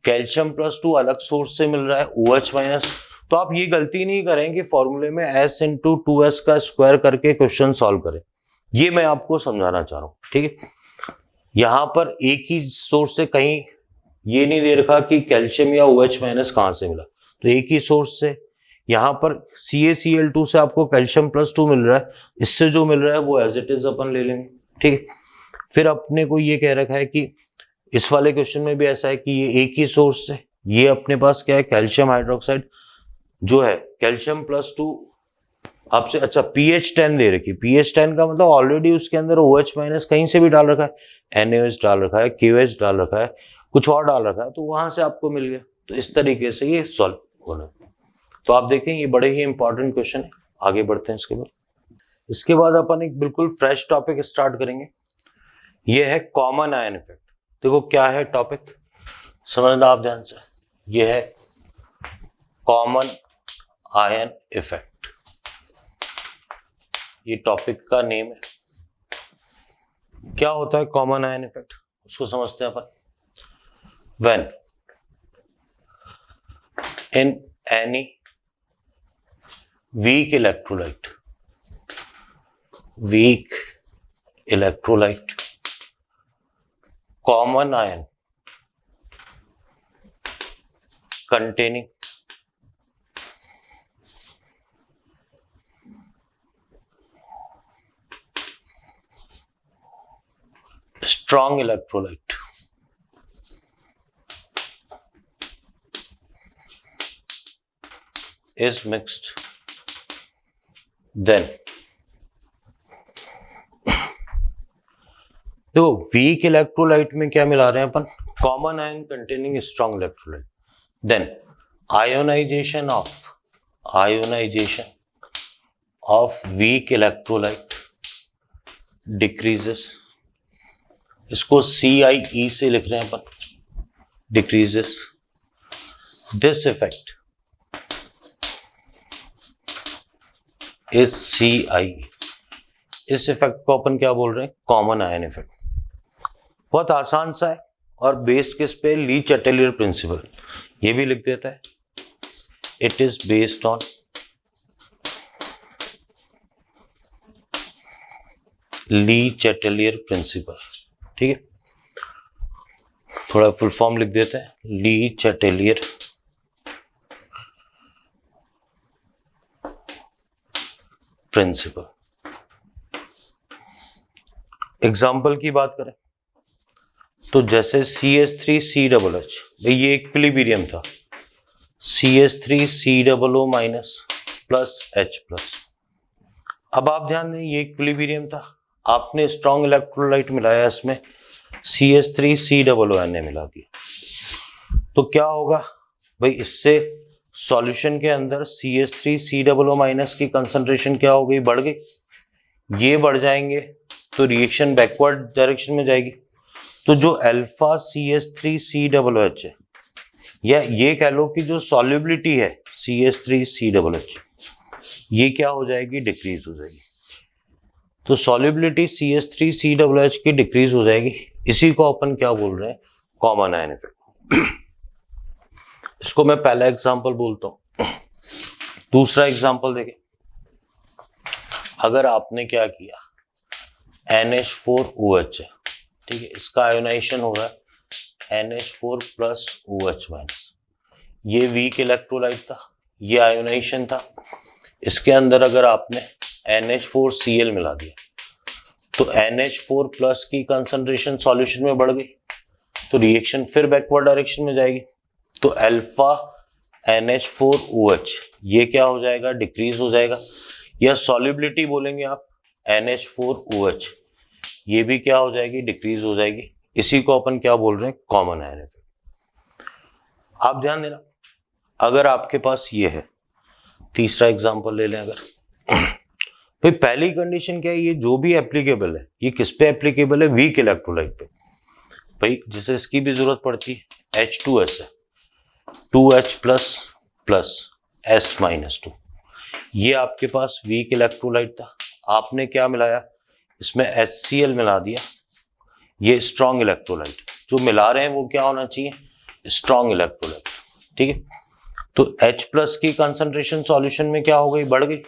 कैल्शियम +2 अलग सोर्स से मिल रहा है OH माइनस, तो आप ये गलती नहीं करें कि फॉर्मूले में S इंटू 2s का स्क्वायर करके क्वेश्चन सॉल्व करें। ये मैं आपको समझाना चाह रहा हूं, ठीक है। यहां पर एक ही सोर्स से कहीं ये नहीं दे रखा कि कैल्शियम या OH माइनस कहां से मिला, तो एक ही सोर्स से यहां पर CaCl2 से आपको कैल्शियम +2 मिल रहा है, इससे जो मिल रहा है वो एज इट इज अपन ले लेंगे, ठीक है। फिर अपने को ये कह रखा है कि इस वाले क्वेश्चन में भी ऐसा है कि ये एक ही सोर्स से ये अपने पास क्या है कैल्शियम हाइड्रोक्साइड जो है कैल्शियम +2 आपसे अच्छा pH 10 दे रखी। pH 10 का मतलब ऑलरेडी उसके अंदर OH माइनस कहीं से भी डाल रखा है, NaOH डाल रखा है, KOH डाल रखा है, कुछ और डाल रखा है, तो वहां से आपको मिल गया। तो इस तरीके से ये सॉल्व होना। तो आप देखें ये बड़े ही इंपॉर्टेंट क्वेश्चन है। आगे बढ़ते हैं इसके बाद अपन एक बिल्कुल फ्रेश टॉपिक स्टार्ट करेंगे। ये है कॉमन आयन इफेक्ट। देखो क्या है टॉपिक, समझना आप ध्यान से। ये है कॉमन आयन इफेक्ट, ये टॉपिक का नेम है। क्या होता है कॉमन आयन इफेक्ट, उसको समझते हैं अपन। When in any weak electrolyte common ion containing strong electrolyte is mixed, then देखो वीक इलेक्ट्रोलाइट में क्या मिला रहे हैं अपन, common ion containing strong electrolyte, then ionization of weak electrolyte decreases, इसको CIE से लिख रहे हैं अपन, decreases. This effect is CIE। इस इफेक्ट को अपन क्या बोल रहे हैं, कॉमन आयन इफेक्ट। बहुत आसान सा है और बेस्ड किस पे, ली चैटेलियर प्रिंसिपल। ये भी लिख देता है, it is based on Le Chatelier principle. ठीक है, थोड़ा फुल फॉर्म लिख देते हैं, ली चैटेलियर प्रिंसिपल। एग्जाम्पल की बात करें तो जैसे CH3COH, ये इक्विलिब्रियम था, CH3COO minus plus H plus. अब आप ध्यान दें, ये इक्विलिब्रियम था, आपने स्ट्रॉन्ग इलेक्ट्रोलाइट मिलाया, इसमें CH3COO ने मिला दिया, तो क्या होगा भाई, इससे सॉल्यूशन के अंदर CH3COO माइनस की कंसंट्रेशन क्या हो गई, बढ़ गई। ये बढ़ जाएंगे तो रिएक्शन बैकवर्ड डायरेक्शन में जाएगी। तो जो अल्फा CH3COOH है, या ये कह लो कि जो सॉल्युबिलिटी है CH3COOH, ये क्या हो जाएगी, डिक्रीज हो जाएगी। तो सॉल्युबिलिटी CH3COOH की डिक्रीज हो जाएगी, इसी को अपन क्या बोल रहे हैं, कॉमन आयन इफेक्ट। इसको मैं पहला एग्जांपल बोलता हूं। दूसरा एग्जांपल देखें, अगर आपने क्या किया, NH4OH है, ठीक है, इसका आयोनाइजेशन हो रहा है NH4 प्लस OH माइनस। ये वीक इलेक्ट्रोलाइट था, ये आयोनाइजेशन था, इसके अंदर अगर आपने NH4Cl मिला दिया तो NH4 प्लस की कंसंट्रेशन सॉल्यूशन में बढ़ गई, तो रिएक्शन फिर बैकवर्ड डायरेक्शन में जाएगी। तो अल्फा NH4OH ये क्या हो जाएगा, डिक्रीज हो जाएगा, या सॉल्युबिलिटी बोलेंगे आप NH4OH, ये भी क्या हो जाएगी, डिक्रीज हो जाएगी। इसी को अपन क्या बोल रहे हैं, कॉमन आयन इफेक्ट। आप ध्यान देना, अगर आपके पास ये है, तीसरा एग्जांपल ले लें अगर, भाई पहली कंडीशन क्या है, ये जो भी एप्लीकेबल है, ये किस पे एप्लीकेबल है, वीक इलेक्ट्रोलाइट पे। भाई जिसे इसकी भी जरूरत पड़ती है, H2S है, 2H plus plus S minus 2, ये आपके पास वीक इलेक्ट्रोलाइट था, आपने क्या मिलाया, इसमें HCl मिला दिया, ये स्ट्रॉन्ग इलेक्ट्रोलाइट। जो मिला रहे हैं वो क्या होना चाहिए, स्ट्रॉन्ग इलेक्ट्रोलाइट। ठीक है, तो H प्लस की कंसंट्रेशन सॉल्यूशन में क्या हो गई, बढ़ गई,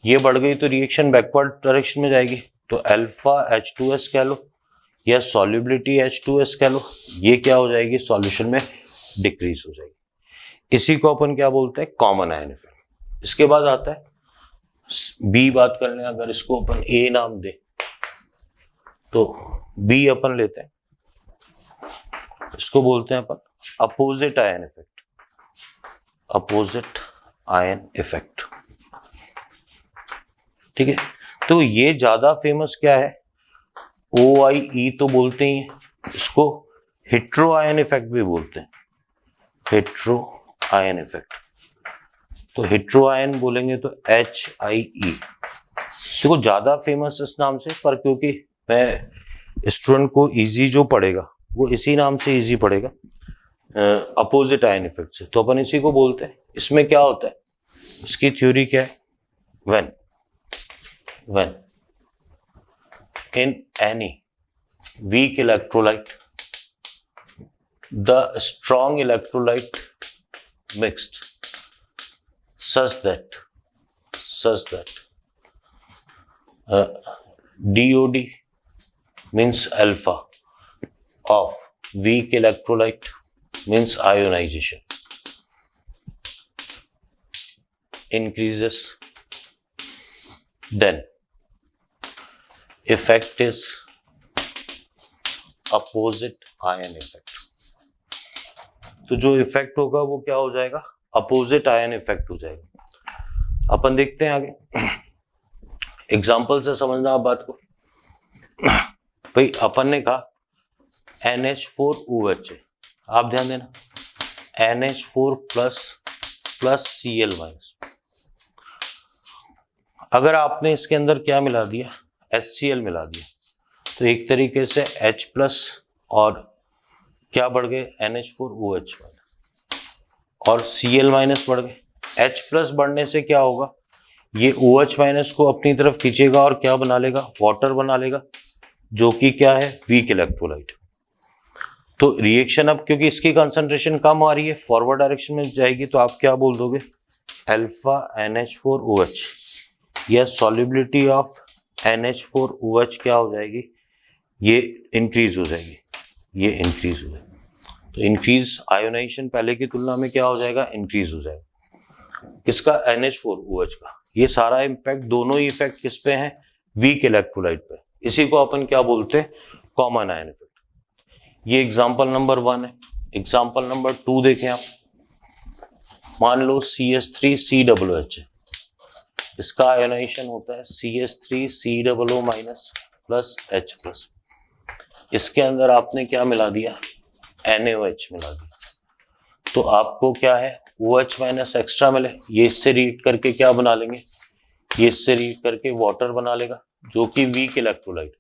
ये बढ़ गई तो रिएक्शन बैकवर्ड डायरेक्शन में जाएगी। तो अल्फा H2S कह लो या सॉल्युबिलिटी H2S कह लो, ये क्या हो जाएगी, सॉल्यूशन में डिक्रीज हो जाएगी। इसी को अपन क्या बोलते हैं, कॉमन आयन इफेक्ट। इसके बाद आता है B बात कर लें, अगर इसको अपन A नाम दे तो B अपन लेते हैं, इसको बोलते हैं अपन opposite ion effect, opposite ion effect. ठीक है, तो ये ज्यादा फेमस क्या है, OIE तो बोलते ही हैं, इसको हेट्रो आयन इफेक्ट भी बोलते हैं, हेट्रो आयन इफेक्ट। तो हेट्रो आयन बोलेंगे तो HIE। देखो ज्यादा फेमस इस नाम से, पर क्योंकि मैं स्टूडेंट को इजी जो पढ़ेगा वो इसी नाम से इजी पढ़ेगा, अपोजिट आयन इफेक्ट से, तो अपन इसी को बोलते हैं। इसमें क्या होता है, इसकी थ्योरी क्या है, when in any weak electrolyte the strong electrolyte mixed such that DOD means alpha of weak electrolyte means ionization increases, then effect is opposite ion effect। तो जो इफेक्ट होगा वो क्या हो जाएगा, अपोजिट आयन इफेक्ट हो जाएगा। अपन देखते हैं आगे, एग्जाम्पल से समझना आप बात को। भाई अपन ने कहा NH4OH है, आप ध्यान देना NH4 प्लस Cl माइनस। अगर आपने इसके अंदर क्या मिला दिया, HCl मिला दिया, तो एक तरीके से H प्लस और क्या बढ़ गए NH4OH और Cl माइनस बढ़ गए। H प्लस बढ़ने से क्या होगा, ये OH माइनस को अपनी तरफ खींचेगा और क्या बना लेगा, वाटर बना लेगा, जो कि क्या है, वीक इलेक्ट्रोलाइट। तो रिएक्शन अब क्योंकि इसकी कंसंट्रेशन कम आ रही है, फॉरवर्ड डायरेक्शन में जाएगी, तो आप क्या बोल दोगे, अल्फा NH4OH या सॉल्युबिलिटी ऑफ NH4OH क्या हो जाएगी, ये इंक्रीज हो जाएगी, ये इंक्रीज हो जाएगी। तो इंक्रीज आयोनाइजेशन पहले की तुलना में क्या हो जाएगा, इंक्रीज हो जाएगा। किसका, NH4OH का। ये सारा इम्पैक्ट, दोनों ही इफेक्ट किस पे है, वीक इलेक्ट्रोलाइट पे। इसी को अपन क्या बोलते हैं, कॉमन आयन इफेक्ट। ये एग्जांपल नंबर 1 है। एग्जांपल नंबर 2 देखें आप, मान लो CH3COOH है, इसका आयोनाइजेशन होता है CH3COO minus plus H plus. इसके अंदर आपने क्या मिला दिया, NaOH मिला दिया, तो आपको क्या है, OH माइनस एक्स्ट्रा मिले, ये इससे रिएक्ट करके क्या बना लेंगे, ये इससे रिएक्ट करके वाटर बना लेगा, जो कि वीक इलेक्ट्रोलाइट।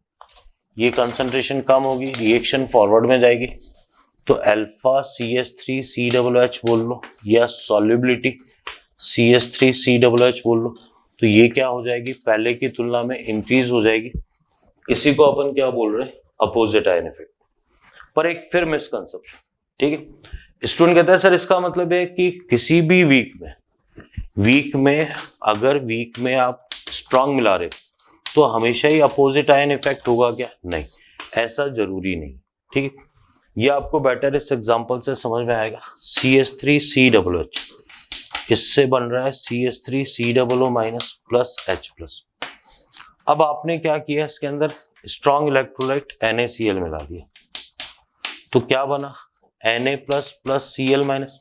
ये कंसंट्रेशन कम होगी, रिएक्शन फॉरवर्ड में जाएगी, तो अल्फा CH3COOH बोल लो या सॉल्युबिलिटी CH3COOH बोल लो, तो ये क्या हो जाएगी, पहले की तुलना में इंक्रीज हो जाएगी। इसी को अपन क्या बोल रहे हैं, अपोजिट आयन इफेक्ट। पर एक फिर मिसकंसेप्शन, ठीक है, स्टूडेंट कहता है सर इसका मतलब है कि किसी भी वीक में अगर वीक में आप स्ट्रांग मिला रहे हो तो हमेशा ही अपोजिट आयन इफेक्ट होगा क्या, नहीं, ऐसा जरूरी नहीं, ठीक है। ये आपको बेटर इस एग्जांपल से समझ में आएगा। CH3COOH, इससे बन रहा है CH3COO minus plus H plus. अब आपने क्या किया, इसके अंदर स्ट्रॉन्ग इलेक्ट्रोलाइट NaCl मिला दिया, तो क्या बना, Na plus plus Cl minus.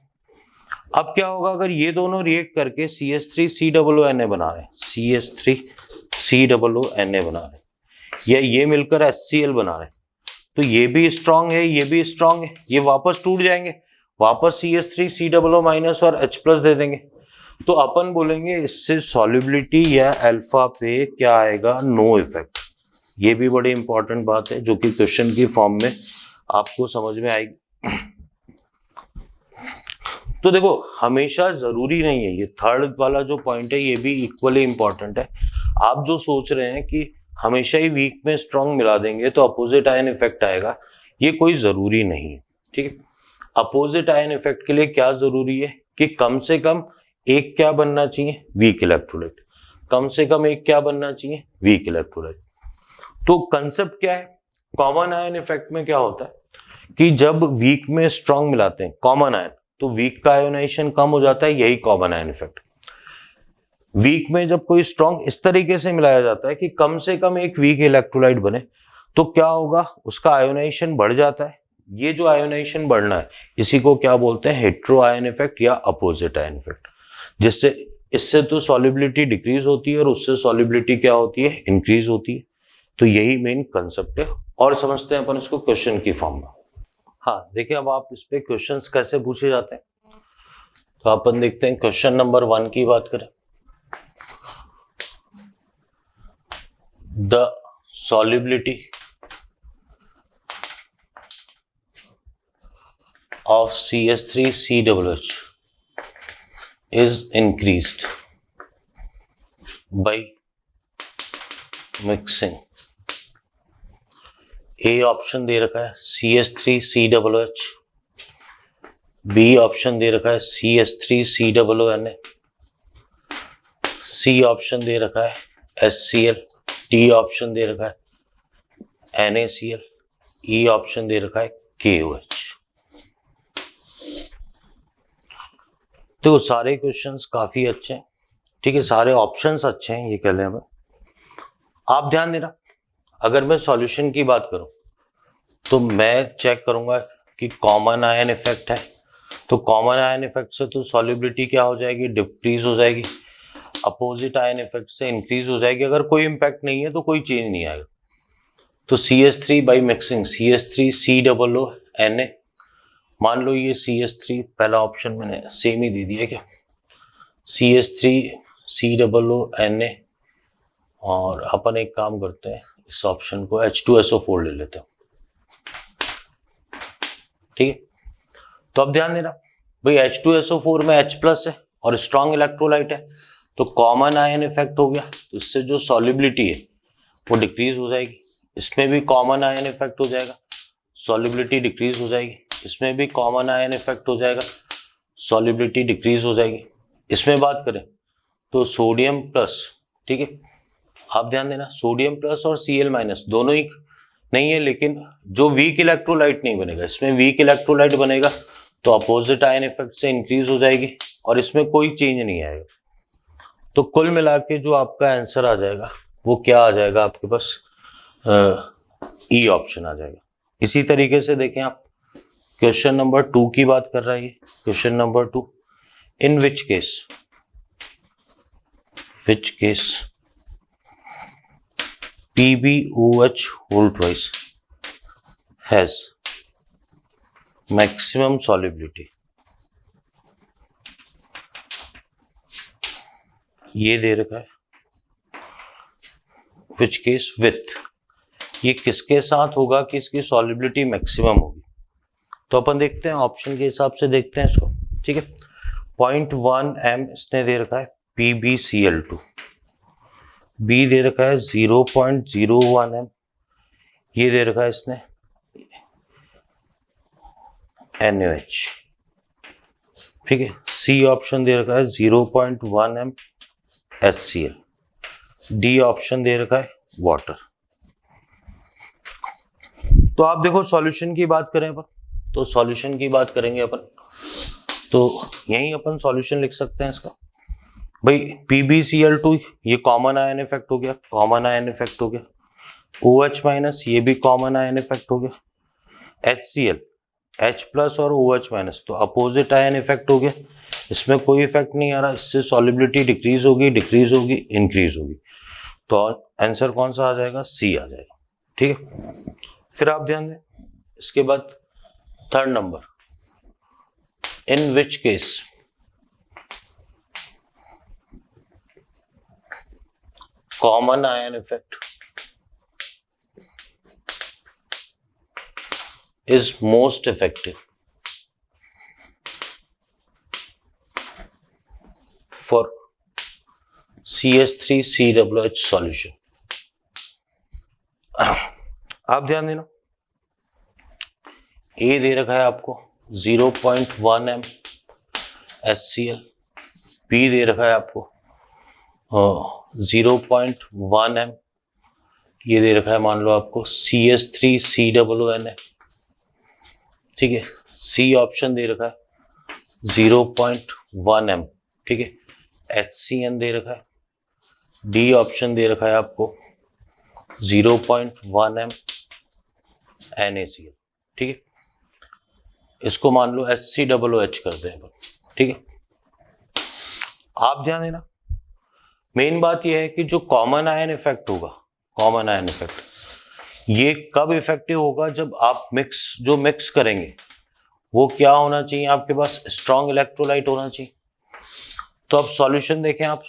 अब क्या होगा, अगर ये दोनों रिएक्ट करके CH3COONA बना रहे हैं, CH3COONA बना रहे हैं, या ये मिलकर HCl बना रहे हैं, तो ये भी स्ट्रॉन्ग है, ये भी स्ट्रॉन्ग है, ये वापस टूट जाएंगे, वापस CH3COO माइनस और H प्लस दे देंगे। तो अपन बोलेंगे इससे सॉल्युबिलिटी या अल्फा पे क्या आएगा, नो इफेक्ट। ये भी बड़ी इंपॉर्टेंट बात है जो कि क्वेश्चन की फॉर्म में आपको समझ में आएगी। तो देखो हमेशा जरूरी नहीं है, ये थर्ड वाला जो पॉइंट है ये भी इक्वली इंपॉर्टेंट है। आप जो सोच रहे हैं कि हमेशा ही वीक में स्ट्रॉन्ग मिला देंगे तो अपोजिट आयन इफेक्ट आएगा, ये कोई जरूरी नहीं है, ठीक है। अपोजिट आयन इफेक्ट के लिए क्या जरूरी है कि कम से कम एक क्या बनना चाहिए, वीक इलेक्ट्रोलाइट, कम से कम एक क्या बनना चाहिए, वीक इलेक्ट्रोलाइट। तो कंसेप्ट क्या है, कॉमन आयन इफेक्ट में क्या होता है कि जब वीक में स्ट्रॉन्ग मिलाते हैं कॉमन आयन, तो वीक का आयोनाइजेशन कम हो जाता है, यही कॉमन आयन इफेक्ट। वीक में जब कोई स्ट्रॉन्ग इस तरीके से मिलाया जाता है कि कम से कम एक वीक इलेक्ट्रोलाइट बने, तो क्या होगा, उसका आयोनाइजेशन बढ़ जाता है। ये जो आयोनाइजेशन बढ़ना है इसी को क्या बोलते हैं, हेट्रो आयन इफेक्ट या अपोजिट आयन इफेक्ट, जिससे इससे तो सॉल्युबिलिटी डिक्रीज होती है और उससे सॉल्युबिलिटी क्या होती है, इंक्रीज होती है। तो यही मेन कंसेप्ट है। और समझते हैं अपन इसको क्वेश्चन की फॉर्म में। हाँ देखिए, अब आप इस पे क्वेश्चंस कैसे पूछे जाते हैं। तो अपन देखते हैं क्वेश्चन नंबर 1 की बात करें। The solubility of CH3COOH is increased by mixing। A option दे रखा है CH3COOH, बी ऑप्शन दे रखा है CH3COONA, सी ऑप्शन दे रखा है HCl, डी ऑप्शन दे रखा है NaCl, ई ऑप्शन दे रखा है KOH। तो सारे क्वेश्चंस काफी अच्छे हैं, ठीक है, सारे ऑप्शंस अच्छे हैं, ये कह लें हमें। आप ध्यान देना, अगर मैं सॉल्यूशन की बात करूं तो मैं चेक करूंगा कि कॉमन आयन इफेक्ट है, तो कॉमन आयन इफेक्ट से तो सॉल्युबिलिटी क्या हो जाएगी, डिक्रीज हो जाएगी। अपोजिट आयन इफेक्ट से इंक्रीज हो जाएगी। अगर कोई इंपैक्ट नहीं है तो कोई चेंज नहीं आएगा। तो CH3 बाई मिक्सिंग CH3COONA, मान लो ये CH3 पहला ऑप्शन मैंने सेम ही दे दिया क्या, CH3COONA, और अपन एक काम करते हैं, इस ऑप्शन को H2SO4 ले लेते हैं, ठीक है। तो अब ध्यान देना भाई, H2SO4 में H प्लस है और स्ट्रॉन्ग इलेक्ट्रोलाइट है, तो कॉमन आयन इफेक्ट हो गया, तो इससे जो सॉल्युबिलिटी है वो डिक्रीज हो जाएगी। इसमें भी कॉमन आयन इफेक्ट हो जाएगा, सॉल्युबिलिटी डिक्रीज हो जाएगी। इसमें भी कॉमन आयन इफेक्ट हो जाएगा, सॉल्युबिलिटी डिक्रीज हो जाएगी। इसमें बात करें तो सोडियम प्लस, ठीक है, आप ध्यान देना, सोडियम प्लस और Cl माइनस दोनों ही नहीं है, लेकिन जो वीक इलेक्ट्रोलाइट नहीं बनेगा, इसमें वीक इलेक्ट्रोलाइट बनेगा, तो अपोजिट आयन इफेक्ट से इंक्रीज हो जाएगी और इसमें कोई चेंज नहीं आएगा। तो कुल मिला के जो आपका आंसर आ जाएगा वो क्या आ जाएगा आपके पास, ई ऑप्शन आ जाएगा। इसी तरीके से देखें आप, क्वेश्चन नंबर 2 की बात कर रहा है ये, question number 2, in which case PbOH whole twice has maximum solubility, ये दे रखा है, विच केस विथ, ये किसके साथ होगा कि इसकी सॉल्युबिलिटी मैक्सिमम होगी। तो अपन देखते हैं, ऑप्शन के हिसाब से देखते हैं इसको, ठीक है। 0.1 m इसने दे रखा है PbCl2, बी दे रखा है 0.01 m, ये दे रखा है इसने NaOH, ठीक है। सी ऑप्शन दे रखा है 0.1 m HCl, डी ऑप्शन दे रखा है वाटर। तो आप देखो, सॉल्यूशन की बात करें अपन, तो सॉल्यूशन की बात करेंगे अपन, तो यहीं अपन सॉल्यूशन लिख सकते हैं इसका भाई। PbCl2 ये कॉमन आयन इफेक्ट हो गया, कॉमन आयन इफेक्ट हो गया। OH माइनस ये भी कॉमन आयन इफेक्ट हो गया। HCl H प्लस और OH माइनस, तो अपोजिट आयन इफेक्ट हो गया, इसमें कोई इफेक्ट नहीं आ रहा, इससे सॉल्युबिलिटी डिक्रीज होगी, इंक्रीज होगी। तो आंसर कौन सा आ जाएगा, सी आ जाएगा, ठीक है। फिर आप ध्यान दें, इसके बाद third number, in which case common ion effect is most effective for CH3COOH solution। आप ध्यान देना, ए दे रखा है आपको 0.1 m HCl, बी दे रखा है आपको 0.1 m, ये दे रखा है मान लो आपको CH3COONA, ठीक है। सी ऑप्शन दे रखा है 0.1 m, ठीक है। HCN दे रखा है, डी ऑप्शन दे रखा है आपको 0.1 m NaCl, ठीक है। इसको मान लो HCOOH करते हैं, ठीक है। आप ध्यान देना, मेन बात यह है कि जो कॉमन आयन इफेक्ट होगा, कॉमन आयन इफेक्ट ये कब इफेक्टिव होगा, जब आप मिक्स करेंगे वो क्या होना चाहिए आपके पास, स्ट्रॉन्ग इलेक्ट्रोलाइट होना चाहिए। तो अब सॉल्यूशन देखें आप,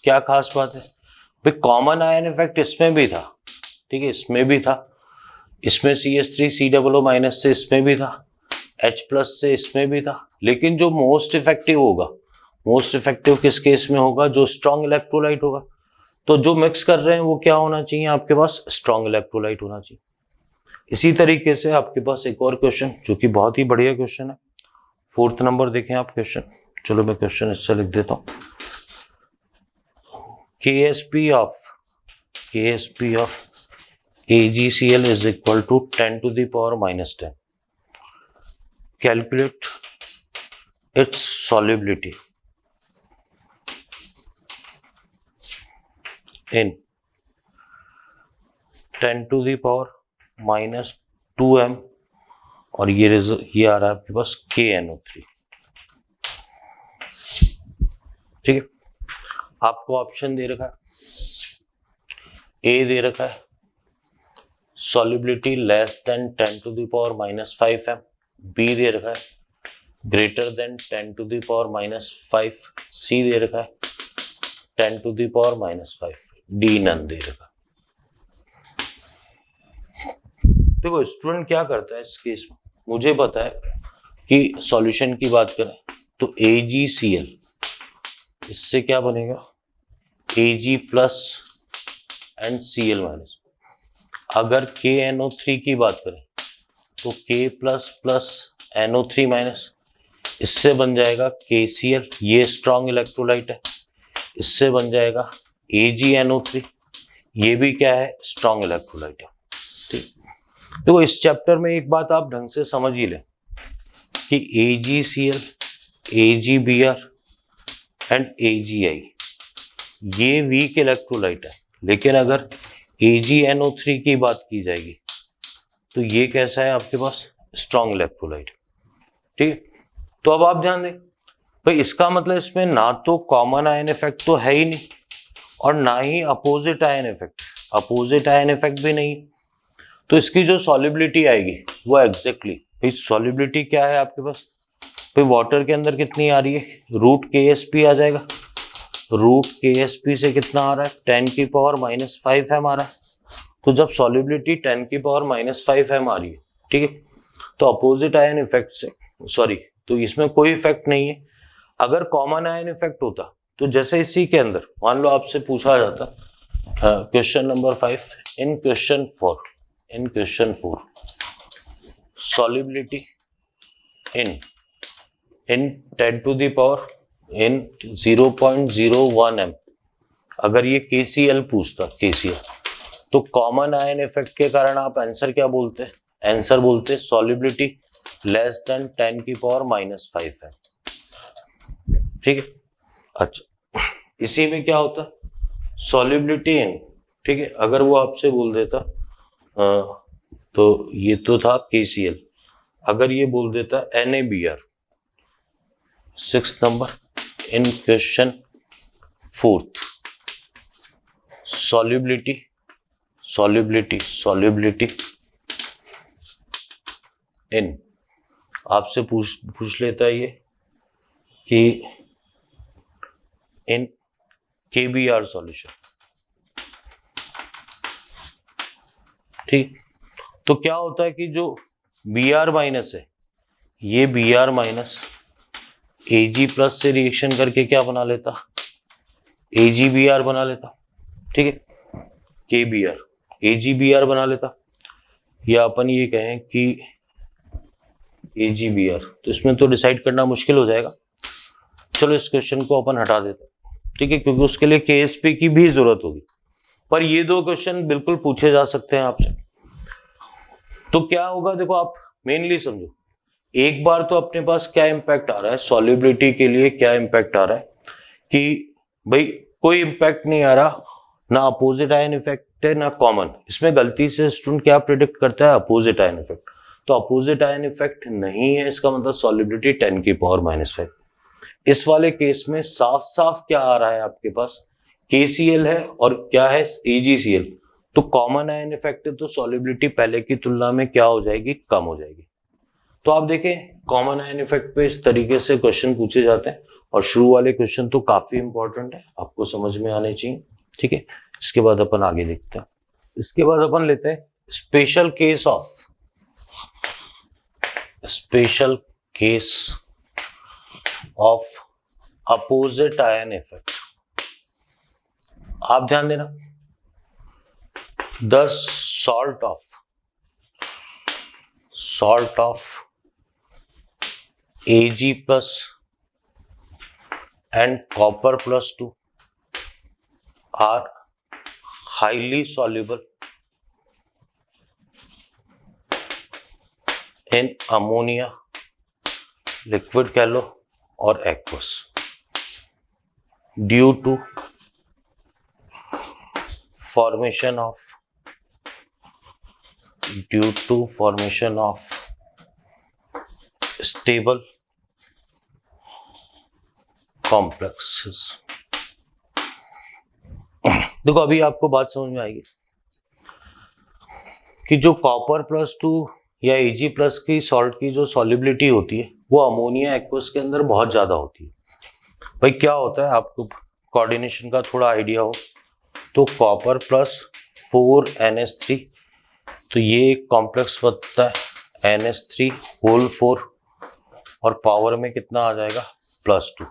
क्या खास बात है भाई, कॉमन आयन इफेक्ट इसमें भी था, ठीक है, इसमें भी था, इसमें CH3 COO- से इसमें भी था, H+ से इसमें भी था, लेकिन जो मोस्ट इफेक्टिव होगा, मोस्ट इफेक्टिव किस केस में होगा, जो स्ट्रॉन्ग इलेक्ट्रोलाइट होगा। तो जो मिक्स कर रहे हैं वो क्या होना चाहिए आपके पास, स्ट्रॉन्ग इलेक्ट्रोलाइट होना चाहिए। इसी तरीके से आपके पास एक और क्वेश्चन जो कि बहुत ही बढ़िया क्वेश्चन है, 4th नंबर देखें आप क्वेश्चन। चलो मैं क्वेश्चन इससे लिख देता हूं। KSP of AgCl is equal to 10⁻⁻10. Calculate its solubility in 10⁻⁻2m और ये आ रहा है आपके पास KNO3, ठीक है। आपको ऑप्शन दे रखा है, ए दे रखा है solubility less than 10⁻⁻5m, B दे रखा है ग्रेटर देन 10⁻⁻5, सी दे रखा है 10⁻⁻5, डी नन दे रखा है। देखो स्टूडेंट क्या करता है इस केस में, मुझे पता है कि सॉल्यूशन की बात करें तो AgCl, इससे क्या बनेगा Ag+ एंड Cl-। अगर KNO3 की बात करें तो K++ NO3-, इससे बन जाएगा KCl, ये स्ट्रॉन्ग इलेक्ट्रोलाइट है, इससे बन जाएगा AgNO3, ये भी क्या है, स्ट्रॉन्ग इलेक्ट्रोलाइट है, ठीक। देखो इस चैप्टर में एक बात आप ढंग से समझ ही लें कि AgCl, AgBr एंड AgI ये वीक इलेक्ट्रोलाइट है, लेकिन अगर AgNO3 की बात की जाएगी तो ये कैसा है आपके पास, स्ट्रॉन्ग इलेक्ट्रोलाइट, ठीक। तो अब आप ध्यान दें भाई, इसका मतलब इसमें ना तो कॉमन आयन इफेक्ट तो है ही नहीं और ना ही opposite ion effect, opposite ion effect भी नहीं। तो इसकी जो सॉल्युबिलिटी आएगी वो एग्जैक्टली भाई, सॉल्युबिलिटी क्या है आपके पास भाई, वाटर के अंदर कितनी आ रही है, √KSP आ जाएगा, √KSP से कितना आ रहा है, 10⁻⁻5m आ रहा है। तो जब सॉल्युबिलिटी 10⁻⁻5m आ रही है, ठीक है, तो अपोजिट आयन इफेक्ट से, सॉरी, तो इसमें कोई इफेक्ट नहीं है। अगर कॉमन आयन इफेक्ट होता तो जैसे इसी के अंदर मान लो आपसे पूछा जाता क्वेश्चन नंबर 5, इन क्वेश्चन 4 सॉल्युबिलिटी इन 0.01m, अगर ये KCl पूछता, KCl, तो कॉमन आयन इफेक्ट के कारण आप आंसर क्या बोलते हैं, आंसर बोलते हैं सॉल्युबिलिटी लेस देन 10⁻⁻5 है, ठीक है। अच्छा इसी में क्या होता है, सॉल्युबिलिटी इन, ठीक है, अगर वो आपसे बोल देता तो ये तो था KCl, अगर ये बोल देता NaBr, 6th number in question 4th solubility in, आपसे पूछ लेता है ये कि इन KBr सॉल्यूशन, ठीक। तो क्या होता है कि जो Br- है, ये Br- Ag+ से रिएक्शन करके क्या बना लेता, AgBr बना लेता, ठीक है, KBr AgBr बना लेता, या अपन ये कहें कि AgBr, तो इसमें तो डिसाइड करना मुश्किल हो जाएगा। चलो इस क्वेश्चन को अपन हटा देते हैं, ठीक है, क्योंकि उसके लिए KSP की भी जरूरत होगी, पर ये दो क्वेश्चन बिल्कुल पूछे जा सकते हैं आपसे। तो क्या होगा, देखो आप मेनली समझो, एक बार तो अपने पास क्या इंपैक्ट आ रहा है, सॉल्युबिलिटी के लिए क्या इंपैक्ट आ रहा है कि भाई कोई इंपैक्ट नहीं आ रहा, ना अपोजिट आयन इफेक्ट है ना कॉमन। इसमें गलती से स्टूडेंट क्या प्रिडिक्ट करता है, अपोजिट आयन इफेक्ट, तो अपोजिट आयन इफेक्ट नहीं है, इसका मतलब सॉल्युबिलिटी 10⁻⁻5। इस वाले केस में साफ साफ क्या आ रहा है आपके पास, KCl है और क्या है AgCl, तो कॉमन आयन इफेक्ट है, तो सॉल्युबिलिटी पहले की तुलना में क्या हो जाएगी, कम हो जाएगी। तो आप देखें कॉमन आयन इफेक्ट पे इस तरीके से क्वेश्चन पूछे जाते हैं, और शुरू वाले क्वेश्चन तो काफी इंपॉर्टेंट है, आपको समझ में आने चाहिए। ठीक है, इसके बाद अपन आगे देखते हैं। इसके बाद अपन लेते हैं special case of opposite ion effect. आप ध्यान देना, the salt of Ag plus and copper plus 2 are highly soluble in ammonia, liquid कह लो, और aqueous due to formation of stable complexes। देखो अभी आपको बात समझ में आएगी कि जो कॉपर प्लस 2 या Ag प्लस की सॉल्ट की जो सॉल्युबिलिटी होती है वो अमोनिया एक्वस के अंदर बहुत ज्यादा होती है। भाई क्या होता है, आपको कोऑर्डिनेशन का थोड़ा आइडिया हो तो कॉपर प्लस 4NH3, तो ये एक कॉम्प्लेक्स बनता है NH3 होल 4, और पावर में कितना आ जाएगा +2।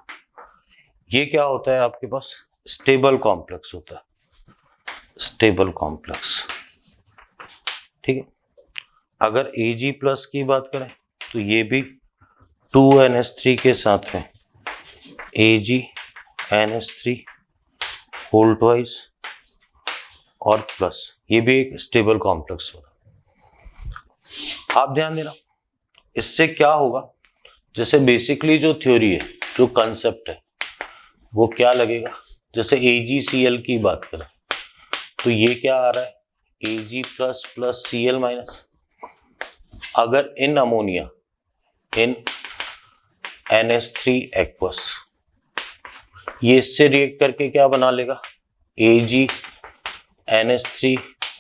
ये क्या होता है आपके पास, स्टेबल कॉम्प्लेक्स होता है, स्टेबल कॉम्प्लेक्स। ठीक है, अगर Ag प्लस की बात करें तो ये भी 2NH3 के साथ में AgNH3 होल ट्वाइस और प्लस, ये भी एक स्टेबल कॉम्प्लेक्स होगा। आप ध्यान देना, इससे क्या होगा, जैसे बेसिकली जो थ्योरी है, जो कंसेप्ट है, वो क्या लगेगा, जैसे AgCl की बात करें तो ये क्या आ रहा है, Ag plus plus Cl minus. अगर in ammonia in NH3 aqueous, ये इससे रिएक्ट करके क्या बना लेगा, AgNH3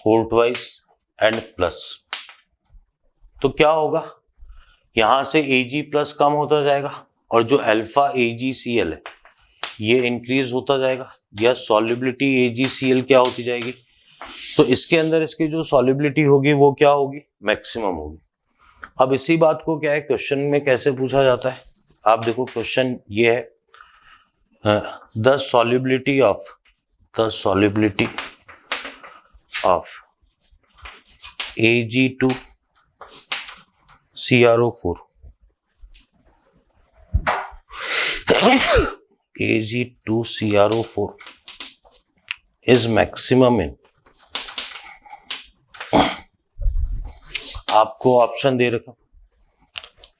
whole twice and plus. तो क्या होगा, यहां से Ag प्लस कम होता जाएगा और जो अल्फा AgCl है ये इंक्रीज होता जाएगा, या सॉल्युबिलिटी AgCl क्या होती जाएगी, तो इसके अंदर इसकी जो सॉल्युबिलिटी होगी वो क्या होगी, मैक्सिमम होगी। अब इसी बात को क्या है क्वेश्चन में कैसे पूछा जाता है, आप देखो क्वेश्चन ये है, the solubility of Ag2CrO4 Ag2CrO4 is maximum in, आपको ऑप्शन दे रखा,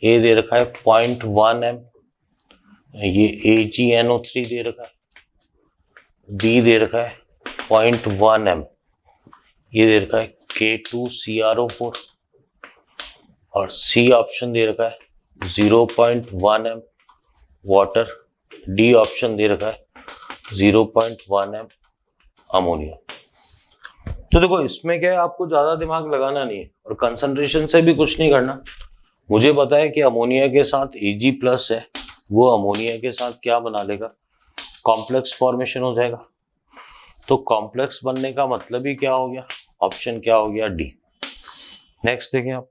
ए दे रखा है 0.1 m, ये AgNO3 दे रखा है, बी दे रखा है 0.1 m, ये दे रखा है K2CrO4, और सी ऑप्शन दे रखा है 0.1 m वाटर, डी ऑप्शन दे रखा है 0.1 m अमोनिया। तो देखो इसमें क्या है, आपको ज्यादा दिमाग लगाना नहीं है और कंसंट्रेशन से भी कुछ नहीं करना। मुझे पता है कि अमोनिया के साथ Ag प्लस है, वो अमोनिया के साथ क्या बना लेगा, कॉम्प्लेक्स फॉर्मेशन हो जाएगा। तो कॉम्प्लेक्स बनने का मतलब ही क्या हो गया, ऑप्शन क्या हो गया, डी। नेक्स्ट देखें आप,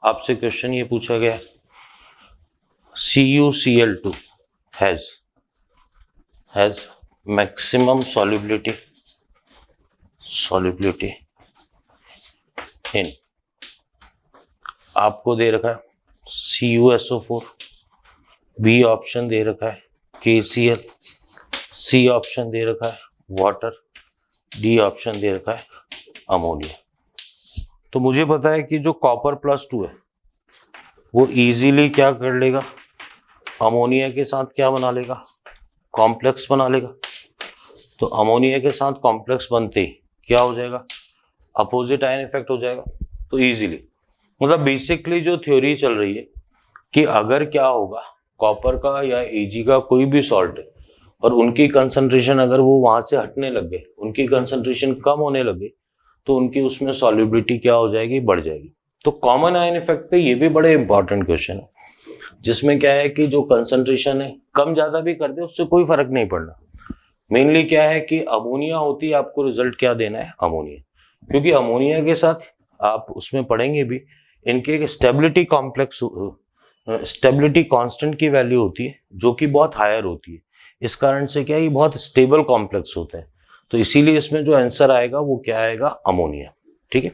आपसे क्वेश्चन ये पूछा गया, CuCl2 has maximum solubility in, आपको दे रखा है CuSO4, बी ऑप्शन दे रखा है KCl, सी ऑप्शन दे रखा है वाटर, डी ऑप्शन दे रखा है अमोनिया। तो मुझे पता है कि जो कॉपर +2 है वो इजीली क्या कर लेगा, अमोनिया के साथ क्या बना लेगा, कॉम्प्लेक्स बना लेगा। तो अमोनिया के साथ कॉम्प्लेक्स बनते ही क्या हो जाएगा, अपोजिट आयन इफेक्ट हो जाएगा। तो इजीली, मतलब बेसिकली जो थ्योरी चल रही है कि अगर क्या होगा, कॉपर का या Ag का कोई भी सॉल्ट है और उनकी कंसंट्रेशन अगर वो वहां से हटने लग गए, उनकी कंसंट्रेशन कम होने लगे, तो उनकी उसमें सॉल्युबिलिटी क्या हो जाएगी, बढ़ जाएगी। तो कॉमन आयन इफेक्ट पे ये भी बड़े इंपॉर्टेंट क्वेश्चन है, जिसमें क्या है कि जो कंसंट्रेशन है कम ज्यादा भी कर दे उससे कोई फर्क नहीं पड़ना। मेनली क्या है कि अमोनिया होती है, आपको रिजल्ट क्या देना है, अमोनिया। क्योंकि अमोनिया के साथ आप उसमें पढ़ेंगे भी, इनके स्टेबिलिटी कॉम्प्लेक्स, स्टेबिलिटी कांस्टेंट की वैल्यू होती है जो कि बहुत हायर होती है। इस कारण से क्या है, ये बहुत स्टेबल कॉम्प्लेक्स होते हैं। तो इसीलिए इसमें जो आंसर आएगा वो क्या आएगा, अमोनिया। ठीक है।